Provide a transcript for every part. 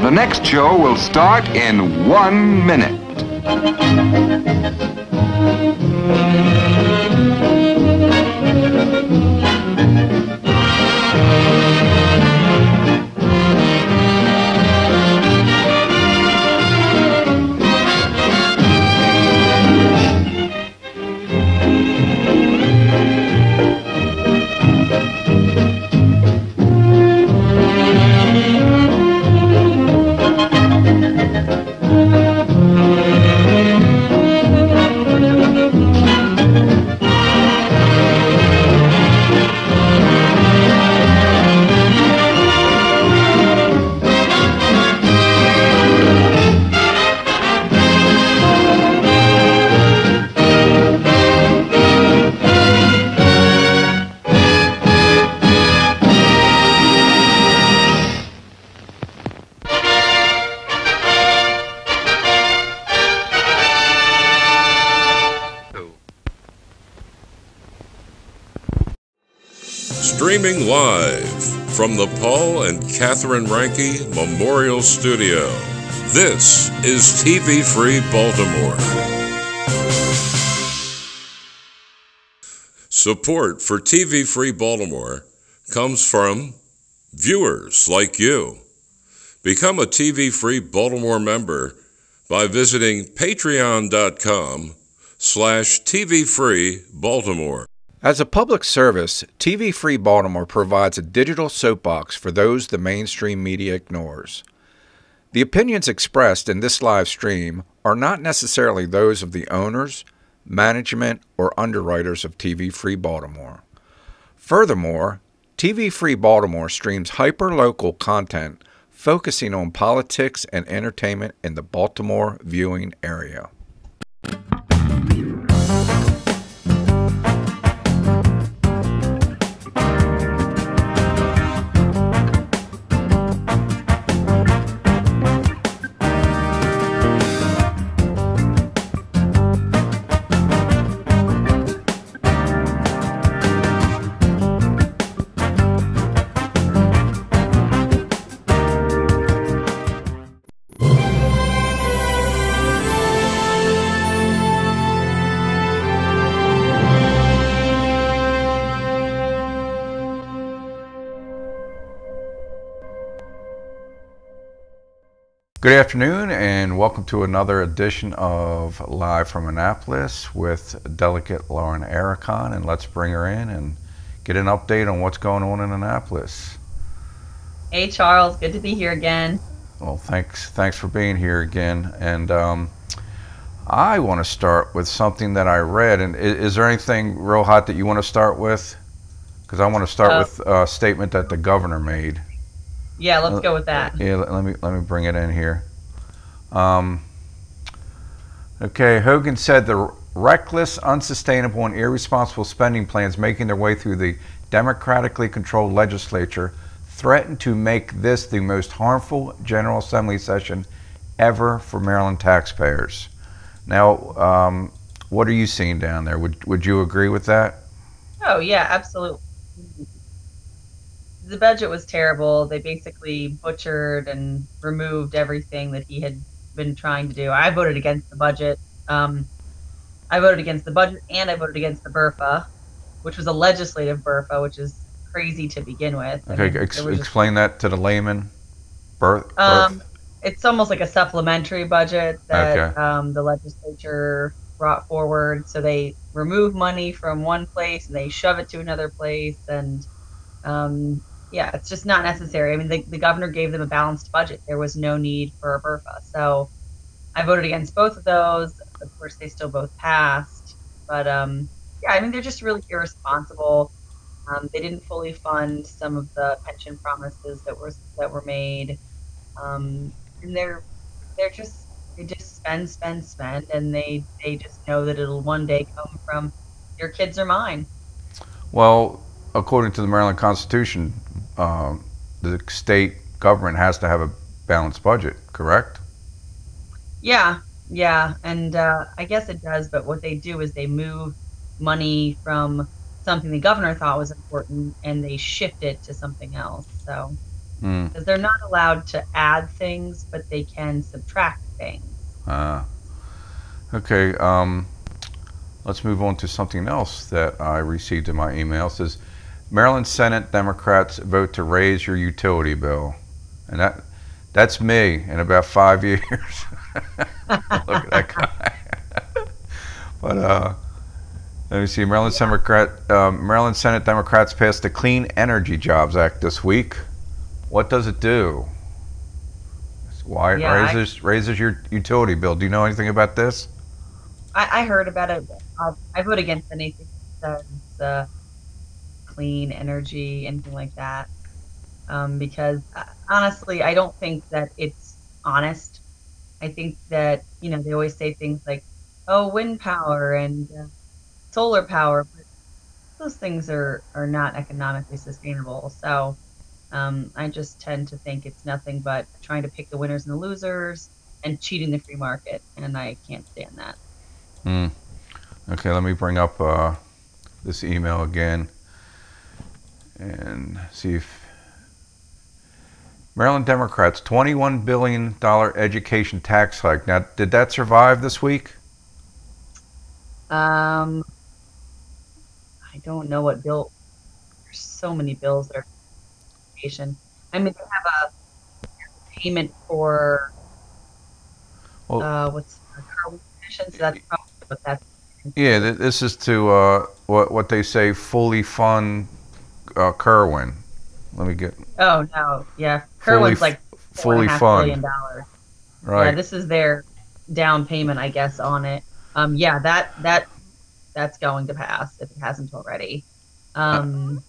The next show will start in 1 minute. Streaming live from the Paul and Catherine Ranke Memorial Studio, this is TV Free Baltimore. Support for TV Free Baltimore comes from viewers like you. Become a TV Free Baltimore member by visiting patreon.com/tvfreebaltimore. As a public service, TV Free Baltimore provides a digital soapbox for those the mainstream media ignores. The opinions expressed in this live stream are not necessarily those of the owners, management, or underwriters of TV Free Baltimore. Furthermore, TV Free Baltimore streams hyper-local content focusing on politics and entertainment in the Baltimore viewing area. Good afternoon and welcome to another edition of Live from Annapolis with Delegate Lauren Aricon, and let's bring her in and get an update on what's going on in Annapolis. Hey Charles, good to be here again. Well, thanks for being here again. And I want to start with something that I read. And is there anything real hot that you want to start with? Because I want to start with a statement that the governor made. Yeah, let's go with that. Yeah, let me bring it in here. Okay, Hogan said the reckless, unsustainable, and irresponsible spending plans making their way through the democratically controlled legislature threaten to make this the most harmful General Assembly session ever for Maryland taxpayers. Now, what are you seeing down there? Would you agree with that? Oh yeah, absolutely. The budget was terrible. They basically butchered and removed everything that he had been trying to do. I voted against the budget. I voted against the budget, and I voted against the BRFA, which was a legislative BRFA, which is crazy to begin with. Okay, explain that to the layman. It's almost like a supplementary budget that the legislature brought forward. So they remove money from one place and they shove it to another place, and yeah, it's just not necessary. I mean, the governor gave them a balanced budget. There was no need for a BRFA. So I voted against both of those. Of course, they still both passed. But yeah, I mean, they're just really irresponsible. They didn't fully fund some of the pension promises that were made. And they just spend, and they just know that it'll one day come from your kids or mine. Well, according to the Maryland Constitution, the state government has to have a balanced budget, correct? Yeah, and I guess it does, but what they do is they move money from something the governor thought was important and they shift it to something else. So because they're not allowed to add things, but they can subtract things. Okay. Let's move on to something else that I received in my email. It says, Maryland Senate Democrats vote to raise your utility bill. And that's me in about 5 years. Look at that guy. But let me see. Maryland Senate Democrats passed the Clean Energy Jobs Act this week. What does it do? Why it raises your utility bill. Do you know anything about this? I heard about it. I vote against anything that says clean energy, anything like that, because honestly, I don't think that it's honest. I think that, they always say things like, oh, wind power and solar power, but those things are not economically sustainable. So I just tend to think it's nothing but trying to pick the winners and the losers and cheating the free market, and I can't stand that. Okay, let me bring up this email again and see if Maryland Democrats $21 billion education tax hike. Now, did that survive this week? I don't know what bill. There's so many bills that are education. I mean, they have a payment for what's the car commission, so that's probably what that's. Yeah, this is to what they say fully fund Kerwin. Let me get. Oh no, yeah, Kerwin's like $4.5 billion. Right. Yeah, this is their down payment, I guess, on it. Yeah, that's going to pass if it hasn't already. And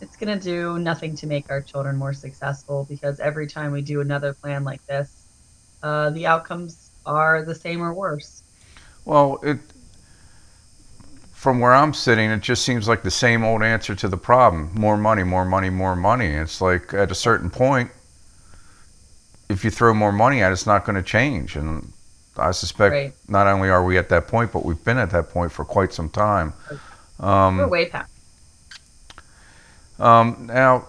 it's gonna do nothing to make our children more successful, because every time we do another plan like this, the outcomes are the same or worse. Well, from where I'm sitting, it just seems like the same old answer to the problem. More money, more money, more money. It's like at a certain point, if you throw more money at it, it's not going to change. And I suspect not only are we at that point, but we've been at that point for quite some time. We're way past. Now,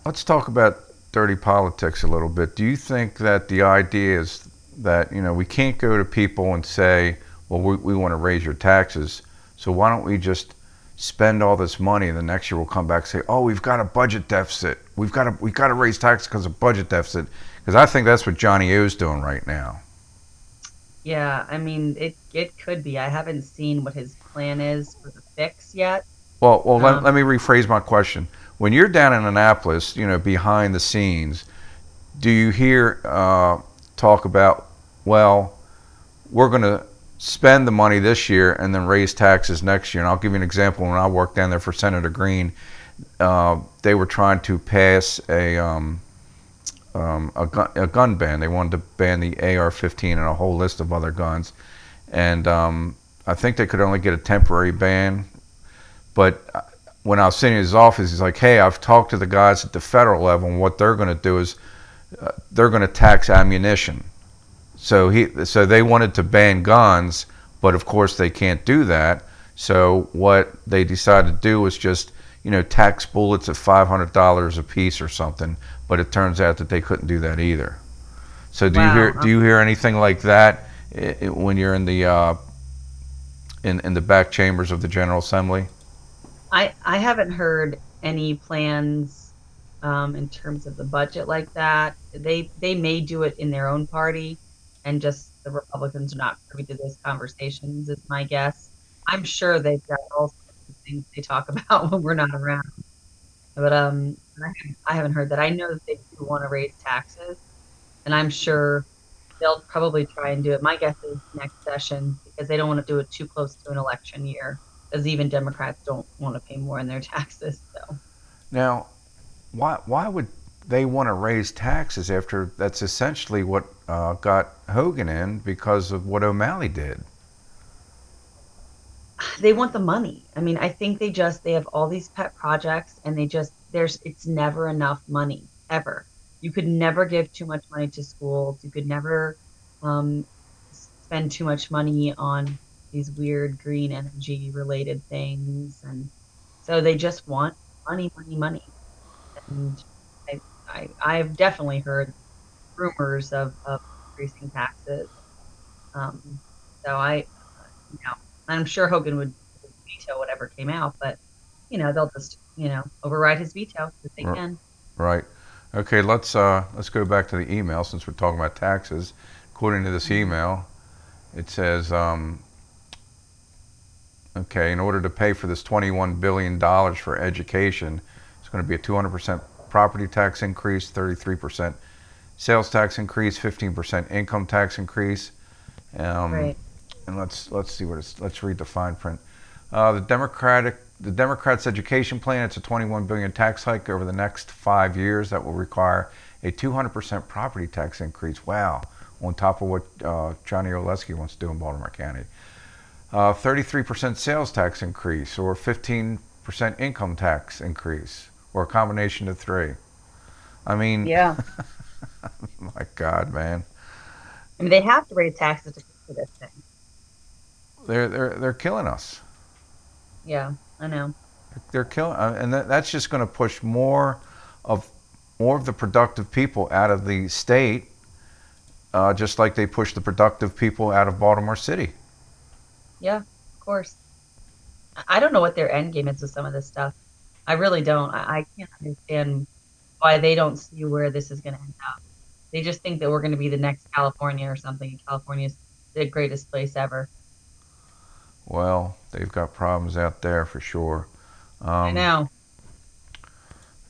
let's talk about dirty politics a little bit. Do you think that the idea is that, we can't go to people and say, well, we want to raise your taxes, so why don't we just spend all this money, and the next year we'll come back and say, oh, we've got a budget deficit. We've got to raise taxes because of budget deficit. Because I think that's what Johnny O's doing right now. Yeah, I mean, it could be. I haven't seen what his plan is for the fix yet. Well, let me rephrase my question. When you're down in Annapolis, behind the scenes, do you hear talk about, well, we're going to spend the money this year and then raise taxes next year? And I'll give you an example. When I worked down there for Senator Green, they were trying to pass a gun ban. They wanted to ban the AR-15 and a whole list of other guns. And I think they could only get a temporary ban. But when I was sitting in his office, he's like, hey, I've talked to the guys at the federal level, and what they're going to do is they're going to tax ammunition. So they wanted to ban guns, but of course they can't do that. So what they decided to do was just, tax bullets at $500 a piece or something. But it turns out that they couldn't do that either. So do you hear anything like that when you're in the in the back chambers of the General Assembly? I haven't heard any plans in terms of the budget like that. They may do it in their own party, and just the Republicans are not privy to those conversations, is my guess. I'm sure they've got all sorts of things they talk about when we're not around. But I haven't heard that. I know that they do want to raise taxes, and I'm sure they'll probably try and do it. My guess is next session, because they don't want to do it too close to an election year, because even Democrats don't want to pay more in their taxes. So now, why would they want to raise taxes after that's essentially what got Hogan in, because of what O'Malley did? They want the money. I mean, I think they have all these pet projects, and it's never enough money, ever. You could never give too much money to schools. You could never spend too much money on these weird green energy related things. And so they just want money, money, money. And I've definitely heard rumors of increasing taxes. Um, so you know, I'm sure Hogan would veto whatever came out, but they'll just override his veto if they can. Right. Okay, let's go back to the email since we're talking about taxes. According to this email, it says, okay, in order to pay for this $21 billion for education, it's going to be a 200% property tax increase, 33% sales tax increase, 15% income tax increase. Right. And let's see let's read the fine print. The Democrats' education plan, it's a $21 billion tax hike over the next 5 years that will require a 200% property tax increase. Wow, on top of what Johnny Oleski wants to do in Baltimore County. 33% sales tax increase, or 15% income tax increase, or a combination of three. I mean, yeah. My God, man. I mean, they have to raise taxes to pay for this thing. They're killing us. Yeah, I know. They're killing, and that's just going to push more of the productive people out of the state, just like they push the productive people out of Baltimore City. Yeah, of course. I don't know what their end game is with some of this stuff. I really don't. I can't understand why they don't see where this is going to end up. They just think that we're going to be the next California or something. California's the greatest place ever. Well, they've got problems out there for sure. I know.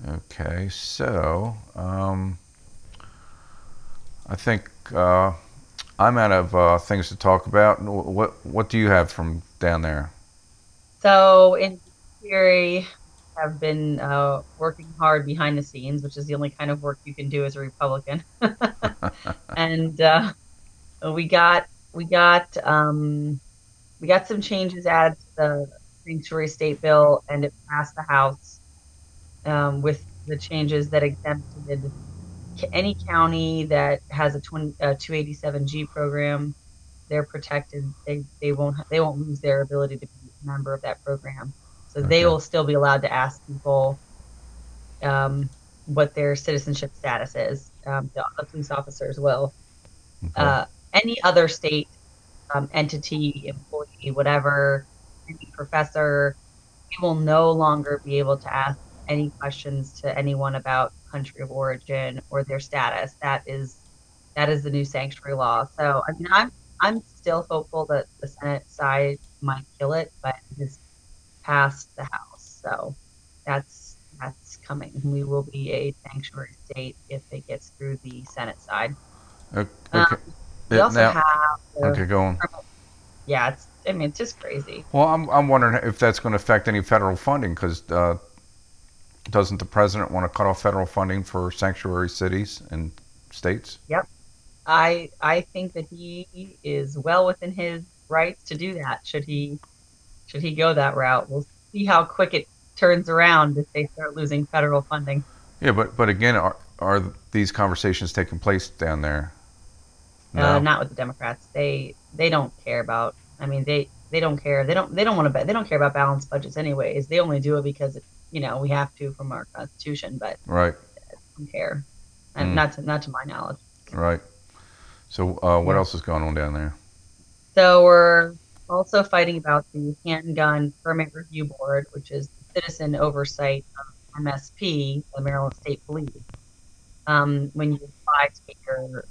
Okay, so I think I'm out of things to talk about. What do you have from down there? So in theory, have been working hard behind the scenes, which is the only kind of work you can do as a Republican. And we got some changes added to the sanctuary state bill, and it passed the House with the changes that exempted any county that has a 287G program. They're protected. They won't lose their ability to be a member of that program. So they will still be allowed to ask people what their citizenship status is. The police officers will. Any other state entity, employee, whatever, any professor, they will no longer be able to ask any questions to anyone about country of origin or their status. That is the new sanctuary law. So I mean, I'm still hopeful that the Senate side might kill it, but it has passed the House. So that's coming. We will be a sanctuary state if it gets through the Senate side. Okay. We also have okay, go on. Yeah, it's just crazy. Well, I'm wondering if that's going to affect any federal funding, because doesn't the president want to cut off federal funding for sanctuary cities and states? Yep. I think that he is well within his rights to do that. Should he go that route? We'll see how quick it turns around if they start losing federal funding. Yeah, but again, are these conversations taking place down there? No? Not with the Democrats. They don't care about. I mean, they don't care. They don't want to. They don't care about balanced budgets anyways. They only do it because we have to from our Constitution. But right, they don't care, and not to my knowledge. Right. So what else is going on down there? So we're also fighting about the Handgun Permit Review Board, which is the citizen oversight of MSP, the Maryland State Police. When you apply to get your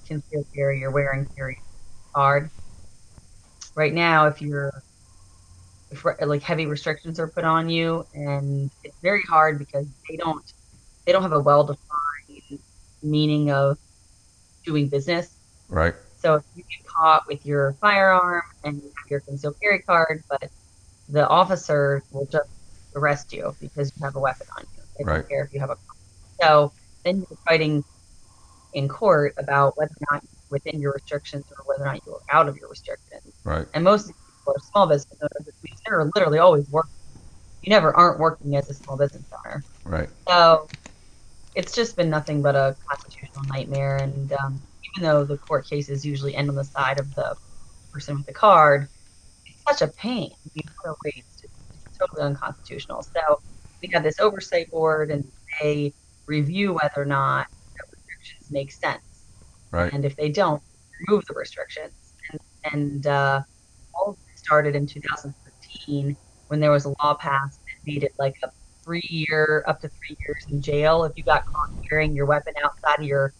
concealed carry or wearing carry card, right now, if like heavy restrictions are put on you, and it's very hard because they don't have a well-defined meaning of doing business. Right. So if you get caught with your firearm and you have your concealed carry card, but the officer will just arrest you because you have a weapon on you. They don't care if you have a car. So then you're fighting in court about whether or not you're within your restrictions or whether or not you're out of your restrictions. Right. And most people are small business owners, which means they're literally always working. You never aren't working as a small business owner. Right. So it's just been nothing but a constitutional nightmare. And even though the court cases usually end on the side of the person with the card, it's such a pain. It's totally unconstitutional. So we have this oversight board, and they review whether or not the restrictions make sense. Right. And if they don't, remove the restrictions. And all of it started in 2013 when there was a law passed that made it like up to 3 years in jail if you got caught carrying your weapon outside of your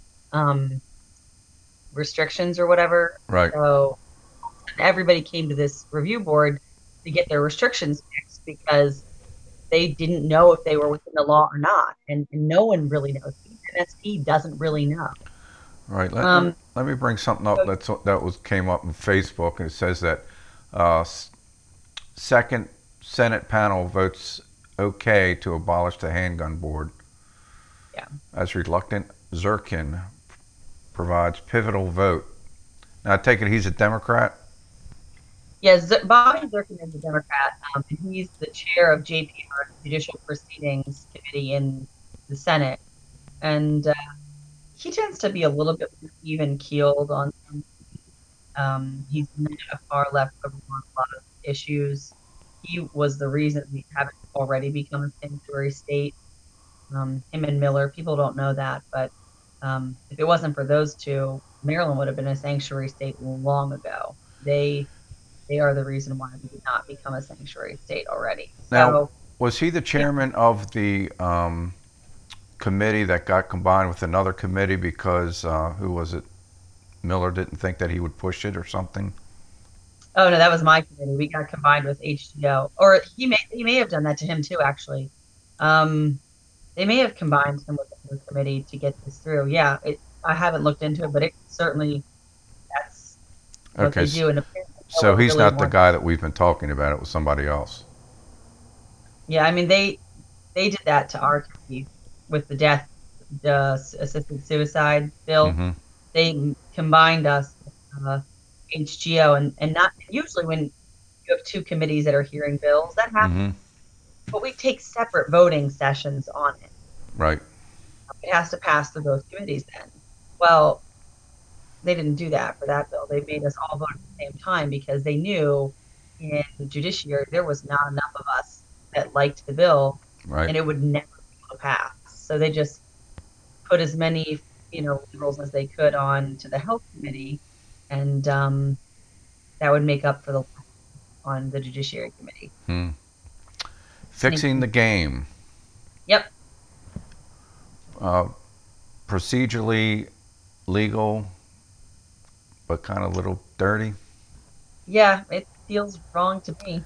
restrictions or whatever. Right. So everybody came to this review board to get their restrictions fixed because they didn't know if they were within the law or not, and no one really knows. MSP doesn't really know. Right. Let me bring something up came up in Facebook, and it says that second Senate panel votes okay to abolish the handgun board. Yeah. As reluctant Zirkin provides pivotal vote. Now I take it he's a Democrat. Yes, Bobby Zirkin is a Democrat. And he's the chair of JPR, Judicial Proceedings Committee in the Senate, and he tends to be a little bit even keeled on. He's not a far left on a lot of issues. He was the reason we haven't already become a sanctuary state. Him and Miller, people don't know that, but if it wasn't for those two, Maryland would have been a sanctuary state long ago. They are the reason why we did not become a sanctuary state already. Now, was he the chairman of the committee that got combined with another committee because who was it? Miller didn't think that he would push it or something? Oh no, that was my committee. We got combined with HGO, or he may have done that to him too. Actually, they may have combined him with the committee to get this through. Yeah, I haven't looked into it, but it certainly that's what they do. And so he's really not the guy that we've been talking about. It was somebody else. Yeah, I mean they did that to our committee with the assisted suicide bill. Mm-hmm. They combined us with HGO, and not usually when you have two committees that are hearing bills, that happens. Mm-hmm. But we take separate voting sessions on it. Right. It has to pass through those committees then. Well, they didn't do that for that bill. They made us all vote at the same time because they knew in the judiciary there was not enough of us that liked the bill, right, and it would never be able to pass. So they just put as many liberals as they could on to the health committee, and that would make up for on the judiciary committee. Fixing the game. Yep. Procedurally legal, but kind of a little dirty. Yeah, it feels wrong to me.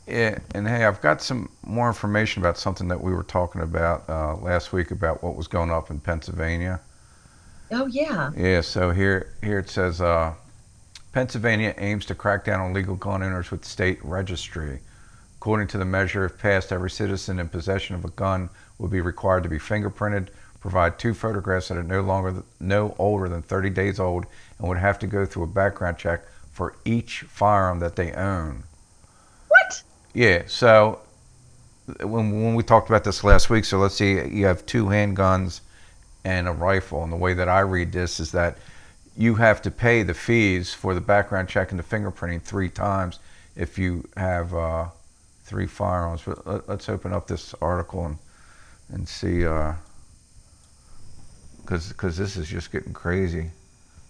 Yeah, and hey, I've got some more information about something that we were talking about last week about what was going up in Pennsylvania. Oh yeah. Yeah. So here it says Pennsylvania aims to crack down on legal gun owners with state registry. According to the measure, if passed, every citizen in possession of a gun would be required to be fingerprinted, provide 2 photographs that are no older than 30 days old, and would have to go through a background check for each firearm that they own. What? Yeah, so when we talked about this last week, so let's see, you have 2 handguns and a rifle, and the way that I read this is that you have to pay the fees for the background check and the fingerprinting 3 times if you have 3 firearms. But let's open up this article and see, because this is just getting crazy.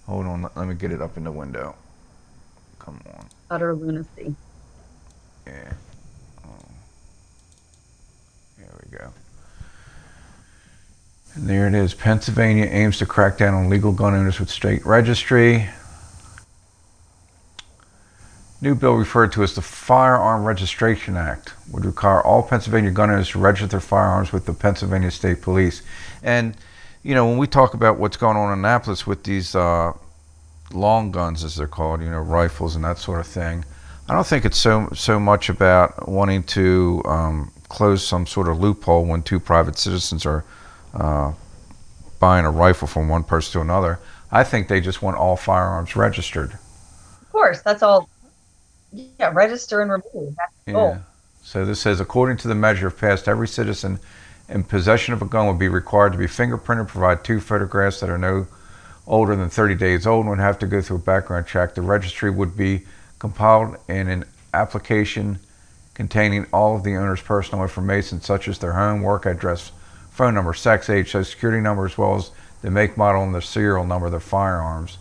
Hold on, let me get it up in the window. Come on. Utter lunacy. Yeah. There we go. And there it is. Pennsylvania aims to crack down on legal gun owners with state registry. New bill referred to as the Firearm Registration Act would require all Pennsylvania gun owners to register their firearms with the Pennsylvania State Police. And, when we talk about what's going on in Annapolis with these long guns, as they're called, rifles and that sort of thing, I don't think it's so much about wanting to close some sort of loophole when 2 private citizens are buying a rifle from one person to another. I think they just want all firearms registered. Of course, that's all. Yeah, register and remove. That's the goal. So this says, according to the measure, if passed, every citizen in possession of a gun would be required to be fingerprinted, provide 2 photographs that are no older than 30 days old, and would have to go through a background check. The registry would be compiled in an application containing all of the owner's personal information, such as their home, work address, phone number, sex, age, social security number, as well as the make, model, and the serial number of their firearms.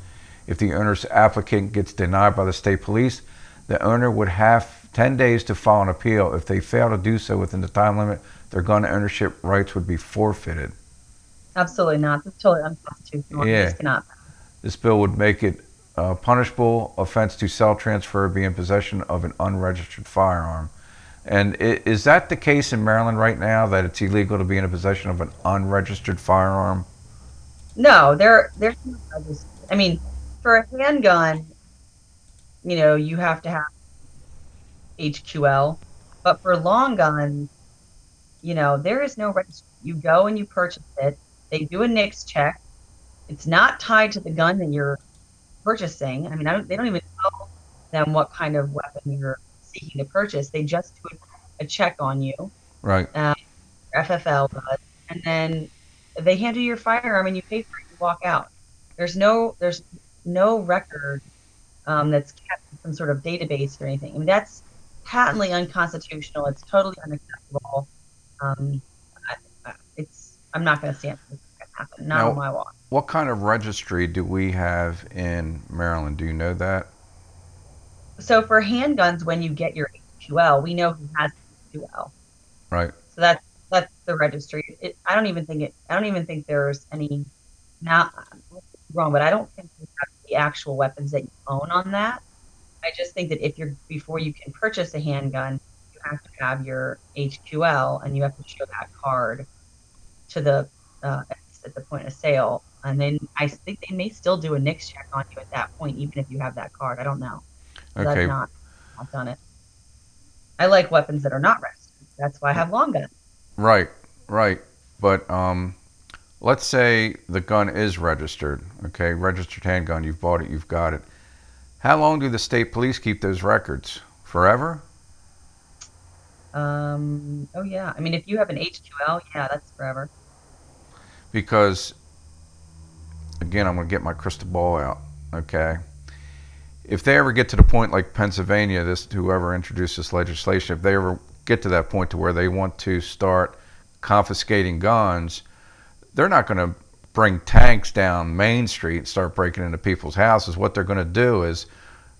If the owner's applicant gets denied by the state police, the owner would have 10 days to file an appeal. If they fail to do so within the time limit, their gun ownership rights would be forfeited. Absolutely not. That's totally unconstitutional. Yeah. This cannot. This bill would make it a punishable offense to sell, transfer, or be in possession of an unregistered firearm. And is that the case in Maryland right now, that it's illegal to be in a possession of an unregistered firearm? No, there's no register. I mean, for a handgun, you have to have HQL, but for long guns, there is no registry. You go and you purchase it. They do a NICS check. It's not tied to the gun that you're purchasing. I mean, they don't even tell them what kind of weapon you're seeking to purchase. They just do a check on you. Right. FFL does, and then they hand you your firearm and you pay for it. You walk out. There's no record that's kept in some sort of database or anything. I mean, that's patently unconstitutional. It's totally unacceptable. I'm not going to stand for this to happen. Not on my watch. What kind of registry do we have in Maryland? Do you know that? So for handguns, when you get your HQL, we know who has HQL. Right. So that's the registry. I don't even think there's any. Not wrong, but I don't think you have the actual weapons that you own on that. I just think that before you can purchase a handgun, you have to have your HQL and you have to show that card to the at the point of sale, and then I think they may still do a NICS check on you at that point, even if you have that card. I don't know. Okay. I've not done it. I like weapons that are not registered. That's why I have long guns. Right. But let's say the gun is registered. Okay, registered handgun. You've bought it. You've got it. How long do the state police keep those records? Forever? Oh yeah. I mean, if you have an HQL, yeah, that's forever. Because, again, I'm going to get my crystal ball out, okay? If they ever get to the point like Pennsylvania, whoever introduced this legislation, if they ever get to that point to where they want to start confiscating guns, they're not going to bring tanks down Main Street and start breaking into people's houses. What they're going to do is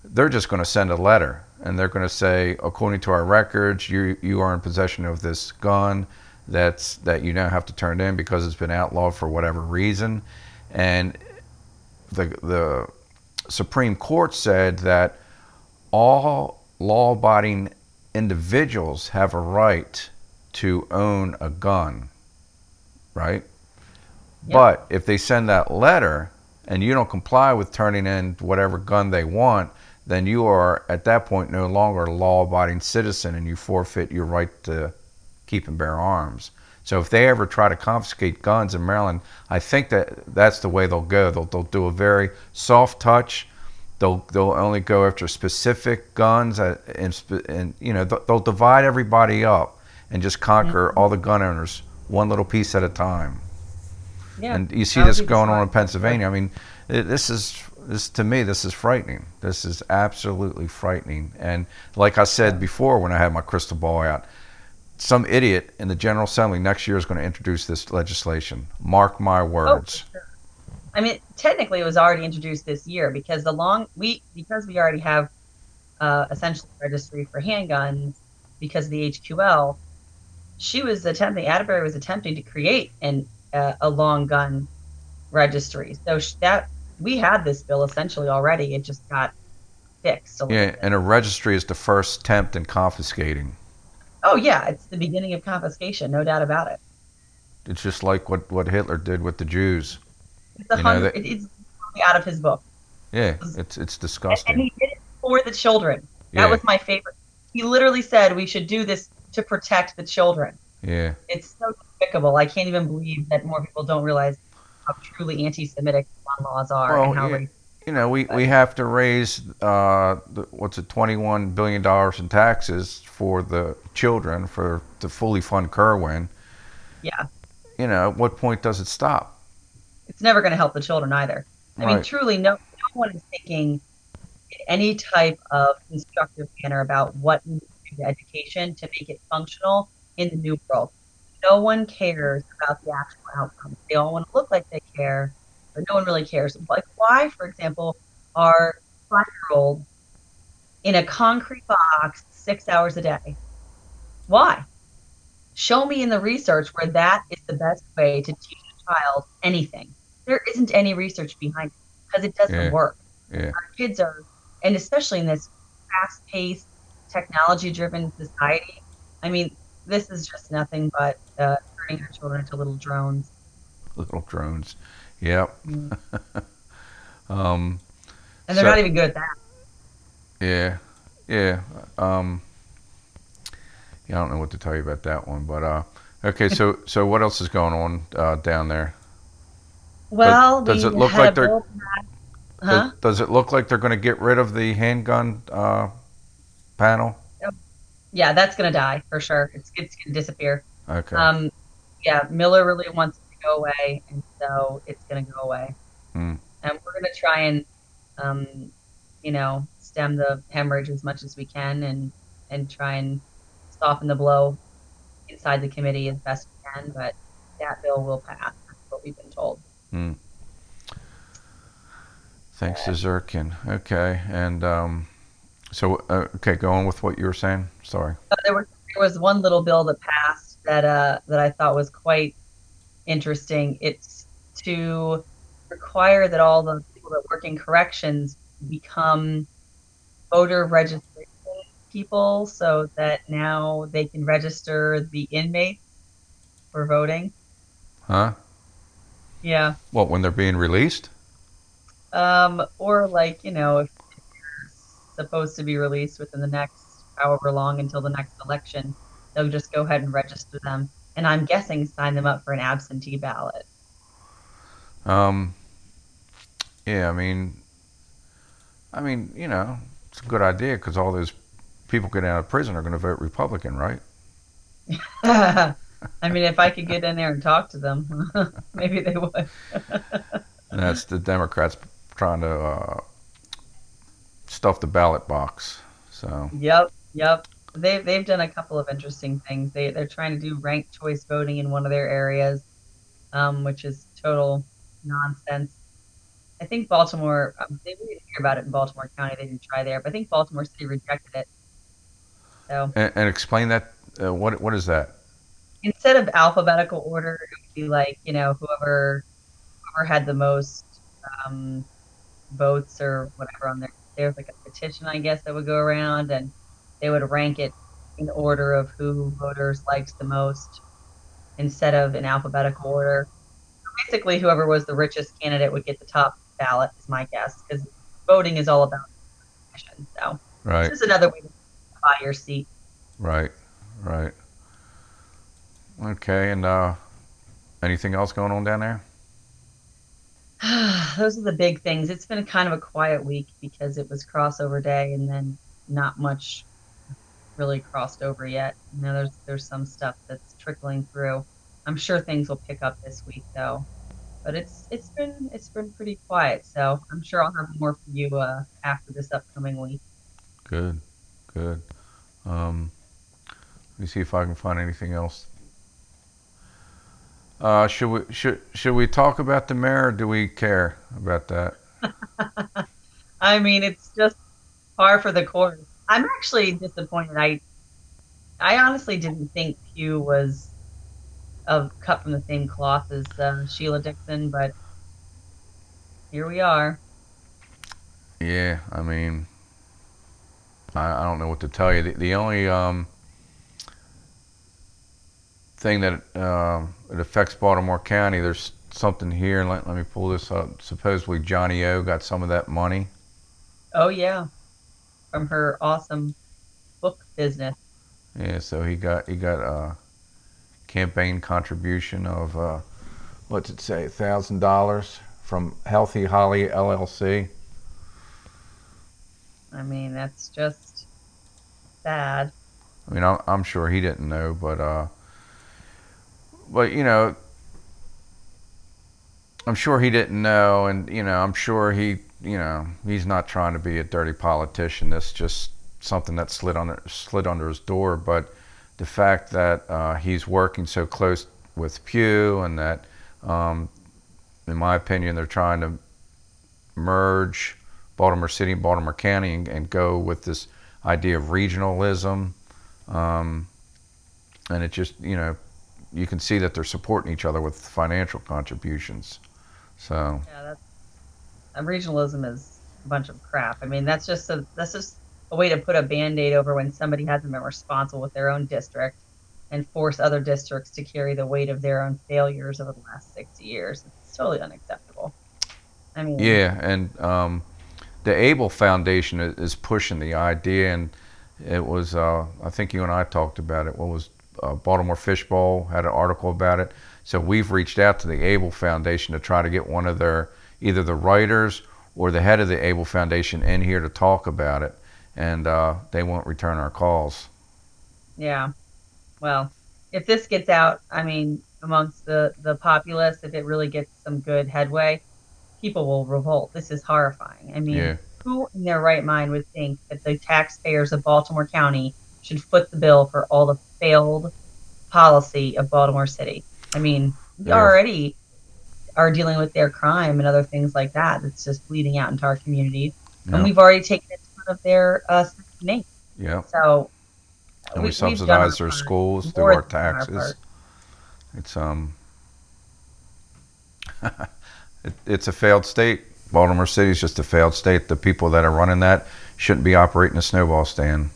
they're just going to send a letter, and they're going to say, according to our records, you are in possession of this gun that you now have to turn in because it's been outlawed for whatever reason. And the Supreme Court said that all law-abiding individuals have a right to own a gun, right? Yep. But if they send that letter and you don't comply with turning in whatever gun they want, then you are at that point no longer a law-abiding citizen, and you forfeit your right to keep and bear arms. So if they ever try to confiscate guns in Maryland, I think that's the way they'll go. They'll do a very soft touch. They'll only go after specific guns, and they'll divide everybody up and just conquer all the gun owners one little piece at a time. Yeah, and you see this going on in Pennsylvania. I mean, this to me, this is frightening. This is absolutely frightening. And like I said before, when I had my crystal ball out, some idiot in the General Assembly next year is going to introduce this legislation. Mark my words. Oh, for sure. I mean, technically, it was already introduced this year because we already have essentially registry for handguns because of the HQL. Atterbury was attempting to create a long gun registry. So that we had this bill essentially already. It just got fixed. And a registry is the first attempt in confiscating. Oh yeah, it's the beginning of confiscation, no doubt about it. It's just like what Hitler did with the Jews. It's out of his book. Yeah, it's disgusting. And he did it for the children. That was my favorite. He literally said we should do this to protect the children. Yeah. It's so despicable. I can't even believe that more people don't realize how truly anti-Semitic gun laws are. Well, and how we have to raise $21 billion in taxes for the children to fully fund Kerwin. Yeah. At what point does it stop? It's never going to help the children either. I mean, truly, no one is thinking in any type of constructive manner about what needs to be the education to make it functional in the new world. No one cares about the actual outcome. They all want to look like they care, but no one really cares. Like, why, for example, are 5-year-olds in a concrete box 6 hours a day? Why? Show me in the research where that is the best way to teach a child anything. There isn't any research behind it because it doesn't work. Our kids are, and especially in this fast-paced, technology-driven society, I mean, this is just nothing but turning our children into little drones. Little drones. Yep. And they're not even good at that. Yeah. Yeah. I don't know what to tell you about that one, but okay. So what else is going on down there? Well, does it look like they're does it look like they're going to get rid of the handgun panel? Yeah, that's going to die for sure. It's going to disappear. Okay. Yeah, Miller really wants it to go away, and so it's going to go away. And we're going to try and stem the hemorrhage as much as we can, and try and soften the blow inside the committee as best we can, but that bill will pass. That's what we've been told. Thanks to Zirkin. Okay, and okay, go on with what you were saying. Sorry. There was one little bill that passed that I thought was quite interesting. It's to require that all the people that work in corrections become voter registration people, so that now they can register the inmates for voting. Huh? Yeah. What, when they're being released? Or like, if you're supposed to be released within the next however long until the next election, they'll just go ahead and register them. And I'm guessing sign them up for an absentee ballot. Yeah, I mean, it's a good idea because all those people getting out of prison are going to vote Republican, right? I mean, if I could get in there and talk to them, maybe they would. And that's the Democrats trying to stuff the ballot box. So. Yep. They've done a couple of interesting things. They're trying to do ranked choice voting in one of their areas, which is total nonsense. I think Baltimore, they didn't hear about it in Baltimore County. They didn't try there, but I think Baltimore City rejected it. So. And explain that. What is that? Instead of alphabetical order, it would be like, whoever had the most votes or whatever on there. There's like a petition, I guess, that would go around, and they would rank it in order of who voters liked the most instead of in alphabetical order. So basically, whoever was the richest candidate would get the top ballot, is my guess, because voting is all about mission. So right. It's just another way to buy your seat. Right. Okay, and anything else going on down there? Those are the big things. It's been kind of a quiet week because it was crossover day, and then not much really crossed over yet. There's some stuff that's trickling through. I'm sure things will pick up this week though, but it's been pretty quiet. So I'm sure I'll have more for you after this upcoming week. Good. Let me see if I can find anything else. Should we talk about the mayor, or do we care about that? I mean, it's just par for the course. I'm actually disappointed. I honestly didn't think Pugh was cut from the same cloth as Sheila Dixon, but here we are. Yeah, I mean, I don't know what to tell you. The only thing that it affects Baltimore County, there's something here. Let me pull this up. Supposedly Johnny O got some of that money. Oh yeah, from her awesome book business. Yeah, so he got a campaign contribution of what's it say, $1,000 from Healthy Holly LLC. I mean, that's just sad. I mean, I'm sure he didn't know, but I'm sure he didn't know, and I'm sure he's not trying to be a dirty politician. This just something that slid under his door, but the fact that he's working so close with Pew, and that, in my opinion, they're trying to merge Baltimore City and Baltimore County and go with this idea of regionalism, and it just, you can see that they're supporting each other with financial contributions. So yeah, regionalism is a bunch of crap. I mean, that's just a way to put a Band-Aid over when somebody hasn't been responsible with their own district, and force other districts to carry the weight of their own failures over the last 60 years. It's totally unacceptable. I mean, yeah, and the Able Foundation is pushing the idea, and it was, I think you and I talked about it. What was Baltimore Fishbowl had an article about it. So we've reached out to the Able Foundation to try to get one of their, either the writers or the head of the Able Foundation in here to talk about it, and they won't return our calls. Yeah. Well, if this gets out, I mean, amongst the populace, if it really gets some good headway, people will revolt. This is horrifying. I mean, yeah. Who in their right mind would think that the taxpayers of Baltimore County should foot the bill for all the failed policy of Baltimore City? I mean, we already are dealing with their crime and other things like that. It's just bleeding out into our communities. Yeah. And we've already taken a ton of their name. Yeah. So, and we subsidize their schools through our taxes. It's it's a failed state. Baltimore City is just a failed state. The people that are running that shouldn't be operating a snowball stand.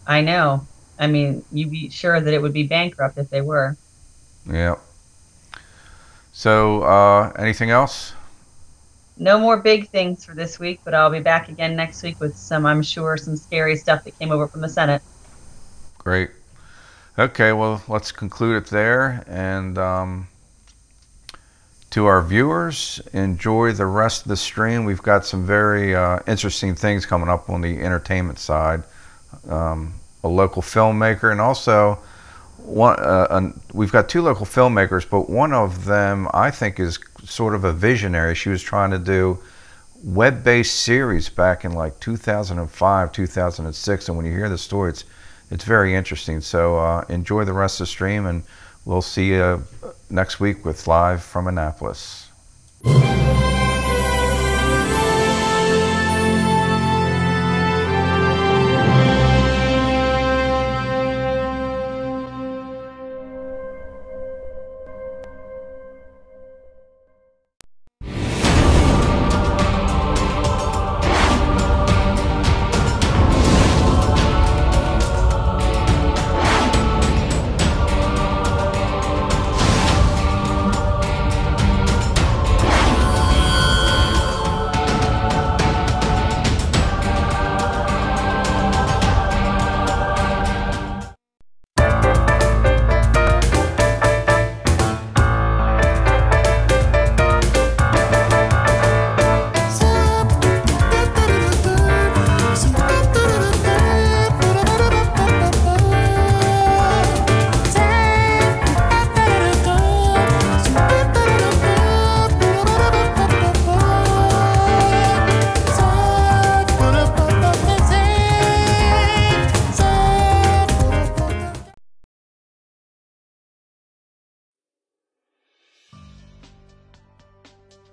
I know. I mean, you'd be sure that it would be bankrupt if they were. Yeah. So, anything else? No more big things for this week, but I'll be back again next week with I'm sure, some scary stuff that came over from the Senate. Great. Okay, well, let's conclude it there. And to our viewers, enjoy the rest of the stream. We've got some very interesting things coming up on the entertainment side. A local filmmaker, and also we've got two local filmmakers, but one of them I think is sort of a visionary. She was trying to do web-based series back in like 2005, 2006, and when you hear the story, it's very interesting. So enjoy the rest of the stream, and we'll see you next week with Live from Annapolis.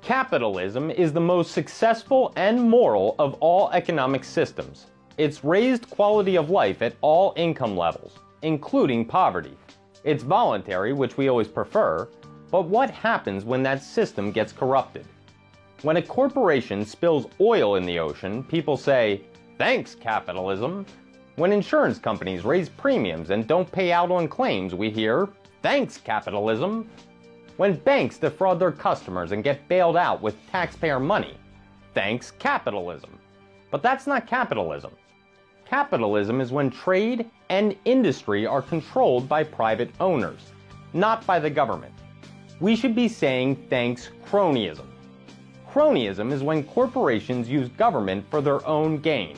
Capitalism is the most successful and moral of all economic systems. It's raised quality of life at all income levels, including poverty. It's voluntary, which we always prefer, but what happens when that system gets corrupted? When a corporation spills oil in the ocean, people say, "Thanks, capitalism." When insurance companies raise premiums and don't pay out on claims, we hear, "Thanks, capitalism." When banks defraud their customers and get bailed out with taxpayer money, thanks capitalism. But that's not capitalism. Capitalism is when trade and industry are controlled by private owners, not by the government. We should be saying thanks cronyism. Cronyism is when corporations use government for their own gain.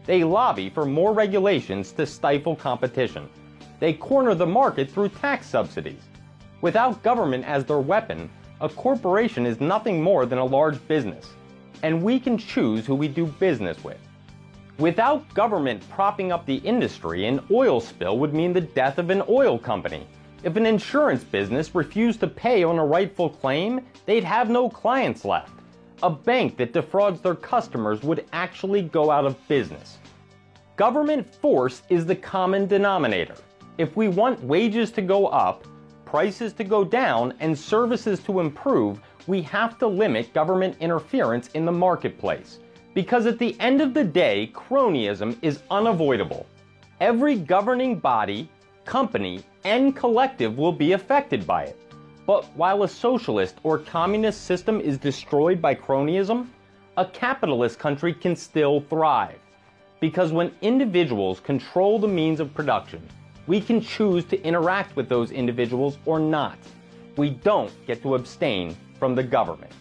They lobby for more regulations to stifle competition. They corner the market through tax subsidies. Without government as their weapon, a corporation is nothing more than a large business, and we can choose who we do business with. Without government propping up the industry, an oil spill would mean the death of an oil company. If an insurance business refused to pay on a rightful claim, they'd have no clients left. A bank that defrauds their customers would actually go out of business. Government force is the common denominator. If we want wages to go up, prices to go down, and services to improve, we have to limit government interference in the marketplace. Because at the end of the day, cronyism is unavoidable. Every governing body, company, and collective will be affected by it. But while a socialist or communist system is destroyed by cronyism, a capitalist country can still thrive. Because when individuals control the means of production, we can choose to interact with those individuals or not. We don't get to abstain from the government.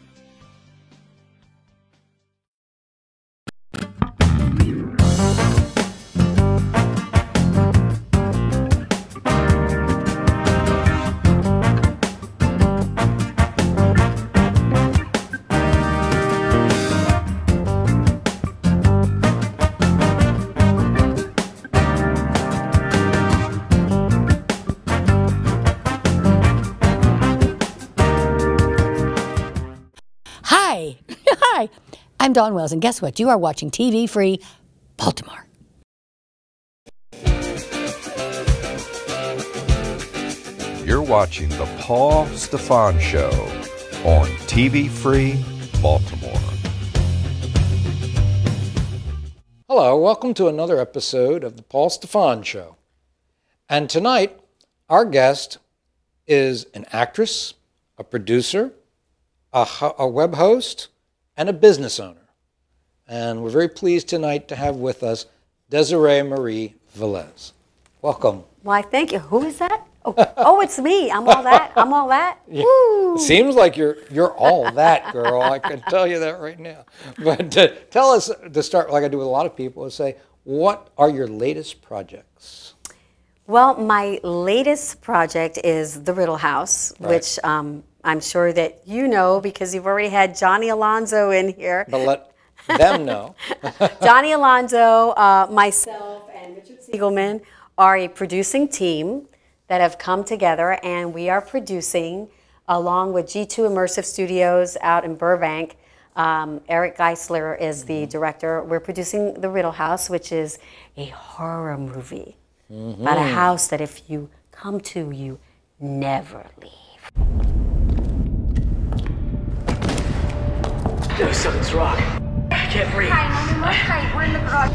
Hi, I'm Dawn Wells, and guess what? You are watching TV Free Baltimore. You're watching The Paul Stefan Show on TV Free Baltimore. Hello, welcome to another episode of The Paul Stefan Show. And tonight, our guest is an actress, a producer, a web host, and a business owner. And we're very pleased tonight to have with us Desiree Marie Velez. Welcome. Why, thank you. Who is that? Oh, it's me. I'm all that. I'm all that. Yeah. Woo. It seems like you're all that, girl. I can tell you that right now. But tell us, to start, like I do with a lot of people, is say, what are your latest projects? Well, my latest project is The Riddle House, right, which I'm sure that you know because you've already had Johnny Alonso in here. But let them know. Johnny Alonso, myself, and Richard Siegelman are a producing team that have come together, and we are producing, along with G2 Immersive Studios out in Burbank. Eric Geisler is the director. We're producing The Riddle House, which is a horror movie about a house that if you come to, you never leave. Dude, something's wrong. I can't breathe. Hi, we're in the garage.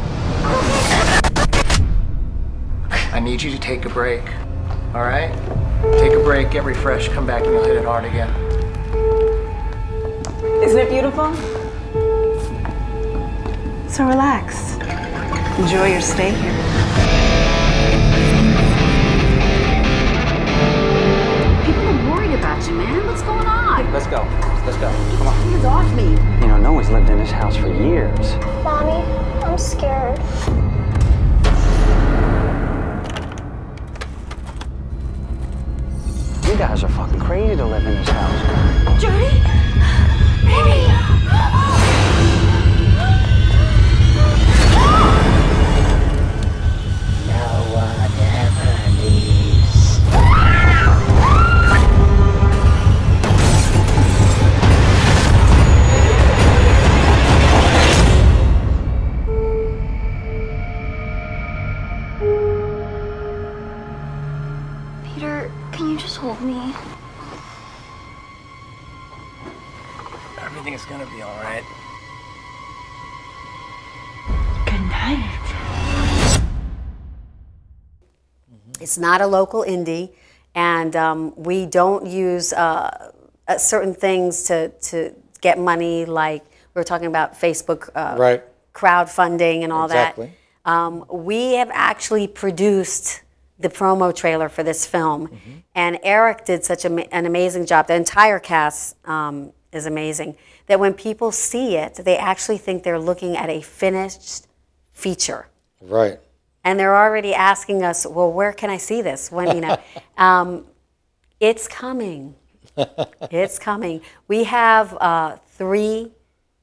I need you to take a break. All right? Take a break, get refreshed, come back, and you'll hit it hard again. Isn't it beautiful? So relax. Enjoy your stay here. People are worried about you, man. What's going on? Let's go. Let's go. Come on. Hands off me. You know, no one's lived in this house for years. Mommy, I'm scared. You guys are fucking crazy to live in this house. Johnny? Baby! No one ever leaves. Peter, can you just hold me? Everything is gonna be all right. Good night. It's not a local indie, and we don't use certain things to get money, like we were talking about Facebook Right. crowdfunding and all Exactly. that. We have actually produced the promo trailer for this film, and Eric did such an amazing job. The entire cast is amazing, that when people see it, they actually think they're looking at a finished feature. Right. And they're already asking us, well, where can I see this? When, you know, it's coming. It's coming. We have 3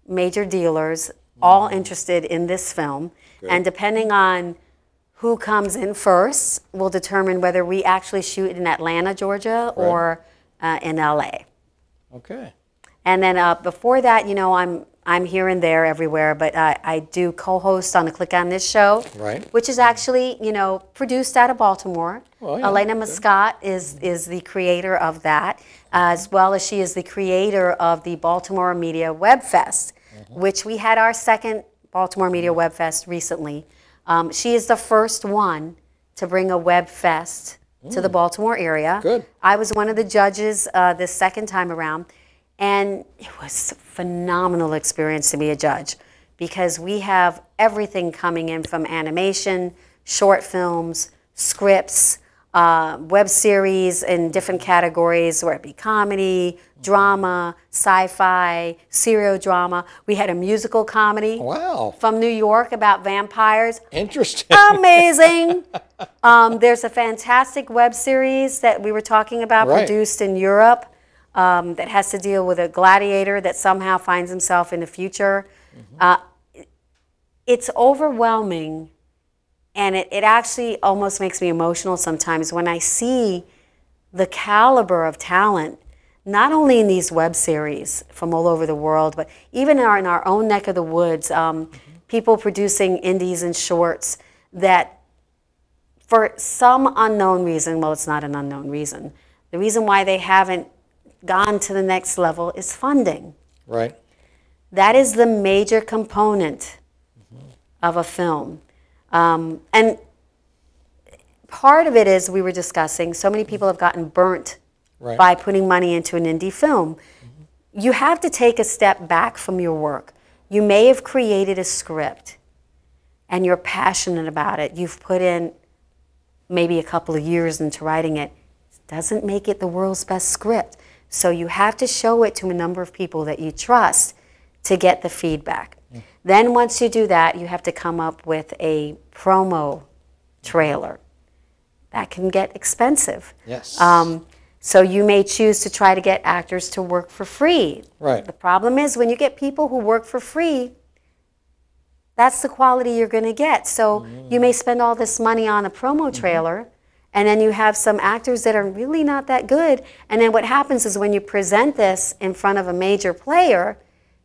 major dealers all interested in this film. Good. And depending on who comes in first will determine whether we actually shoot in Atlanta, Georgia, or in LA. Okay. And then before that, you know, I'm here and there everywhere, but I do co-host on the Click on This show, Right. which is actually, you know, produced out of Baltimore. Well, yeah, Elena Muscat is the creator of that, as well as she is the creator of the Baltimore Media Web Fest, which we had our second Baltimore Media Web Fest recently. She is the first one to bring a web fest to the Baltimore area. Good. I was one of the judges this second time around, and it was a phenomenal experience to be a judge because we have everything coming in from animation, short films, scripts, web series in different categories, whether it be comedy, drama, sci-fi, serial drama. We had a musical comedy from New York about vampires. Interesting. Amazing. There's a fantastic web series that we were talking about, produced in Europe, that has to deal with a gladiator that somehow finds himself in the future. It's overwhelming. And it actually almost makes me emotional sometimes when I see the caliber of talent, not only in these web series from all over the world, but even in our own neck of the woods, people producing indies and shorts that for some unknown reason, well, it's not an unknown reason, the reason why they haven't gone to the next level is funding. Right. That is the major component of a film. And part of it is, we were discussing, so many people have gotten burnt by putting money into an indie film. You have to take a step back from your work. You may have created a script and you're passionate about it. You've put in maybe a couple of years into writing it. It doesn't make it the world's best script. So you have to show it to a number of people that you trust to get the feedback. Then once you do that, you have to come up with a promo trailer. That can get expensive. Yes. So you may choose to try to get actors to work for free. Right. The problem is when you get people who work for free, that's the quality you're going to get. So you may spend all this money on a promo trailer, and then you have some actors that are really not that good. And then what happens is when you present this in front of a major player,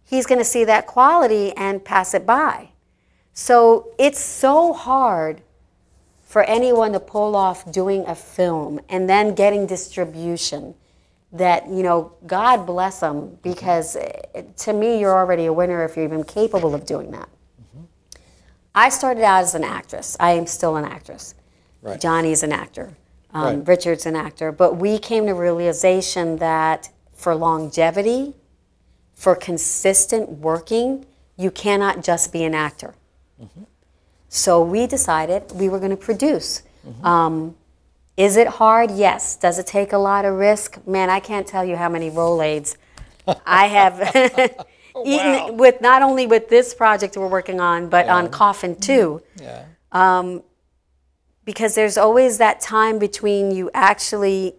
he's going to see that quality and pass it by. So it's so hard for anyone to pull off doing a film and then getting distribution that, you know, God bless them, because to me, you're already a winner if you're even capable of doing that. I started out as an actress. I am still an actress. Right. Johnny's an actor. Richard's an actor. But we came to realization that for longevity, for consistent working, you cannot just be an actor. So we decided we were going to produce. Is it hard? Yes. Does it take a lot of risk? Man, I can't tell you how many Rolaids I have eaten with, not only with this project we're working on, but on Coffin 2. Because there's always that time between you actually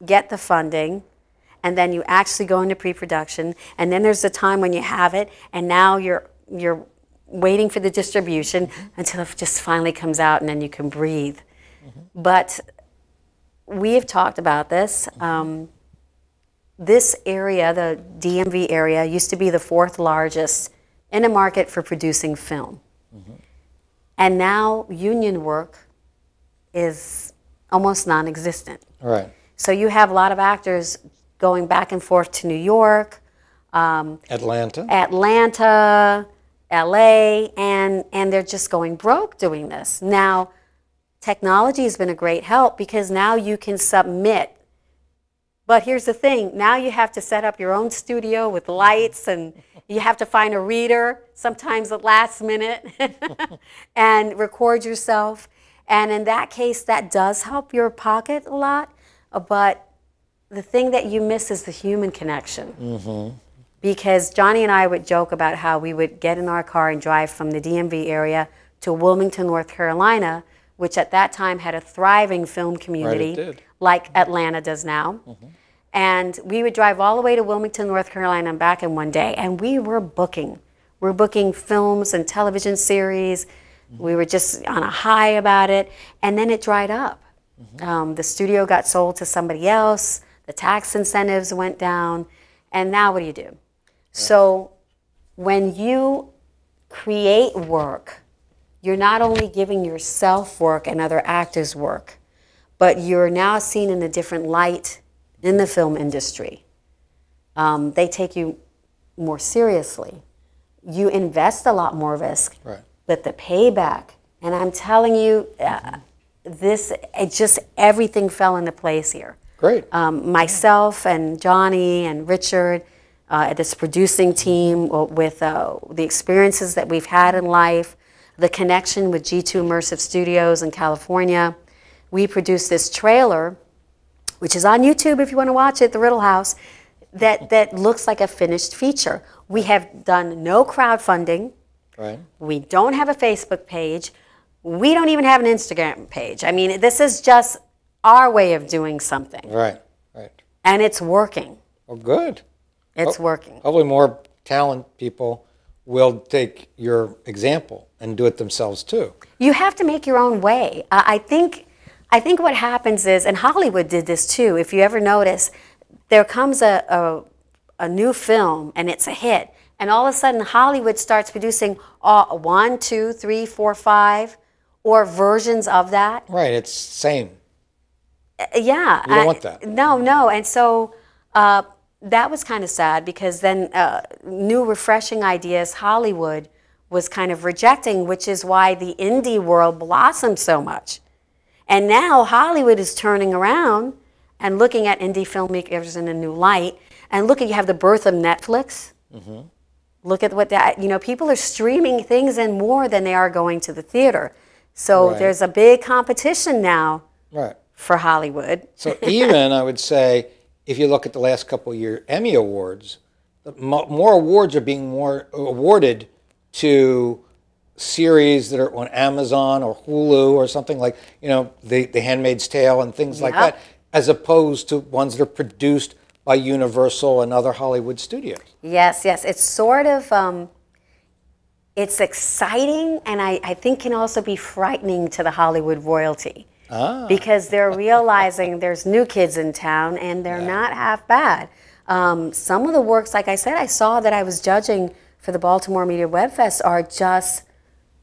get the funding, and then you actually go into pre-production, and then there's the time when you have it, and now you're waiting for the distribution until it just finally comes out, and then you can breathe. But we have talked about this. This area, the DMV area, used to be the 4th largest in the market for producing film. And now union work is almost non-existent. Right. So you have a lot of actors going back and forth to New York, Atlanta, LA, and they're just going broke doing this. Now, technology has been a great help because now you can submit. But here's the thing, now you have to set up your own studio with lights, and you have to find a reader, sometimes at last minute, and record yourself. And in that case, that does help your pocket a lot, but the thing that you miss is the human connection. Because Johnny and I would joke about how we would get in our car and drive from the DMV area to Wilmington, North Carolina, which at that time had a thriving film community, like Atlanta does now. And we would drive all the way to Wilmington, North Carolina and back in one day, and we were booking. were booking films and television series. We were just on a high about it, and then it dried up. The studio got sold to somebody else, the tax incentives went down, and now what do you do? Right. So when you create work, you're not only giving yourself work and other actors work, but you're now seen in a different light in the film industry. They take you more seriously. You invest a lot more risk, right, but the payback, and I'm telling you, everything fell into place here. Great. Myself and Johnny and Richard, this producing team, with the experiences that we've had in life, the connection with G2 Immersive Studios in California. We produced this trailer, which is on YouTube if you want to watch it, The Riddle House, that looks like a finished feature. We have done no crowdfunding. Right. We don't have a Facebook page. We don't even have an Instagram page. I mean, this is just our way of doing something. Right, right. And it's working. Well, good. It's working. Hopefully more talent people will take your example and do it themselves too. You have to make your own way. I think what happens is, and Hollywood did this too, if you ever notice, there comes a new film and it's a hit, and all of a sudden Hollywood starts producing 1, 2, 3, 4, 5, or versions of that. Right, it's same. Yeah. You don't want that. No, and so that was kind of sad, because then new refreshing ideas Hollywood was kind of rejecting, which is why the indie world blossomed so much. And now Hollywood is turning around and looking at indie filmmakers in a new light. And look, you have the birth of Netflix. Mm-hmm. Look at what that, people are streaming things in more than they are going to the theater. So right, there's a big competition now, right, for Hollywood. So even, I would say, if you look at the last couple of years Emmy Awards, more awards are being awarded to series that are on Amazon or Hulu or something like, The Handmaid's Tale and things like that, as opposed to ones that are produced by Universal and other Hollywood studios. Yes, it's sort of, it's exciting, and I think can also be frightening to the Hollywood royalty. Because they're realizing there's new kids in town, and they're not half bad. Some of the works, like I said, I saw that I was judging for the Baltimore Media Web Fest are just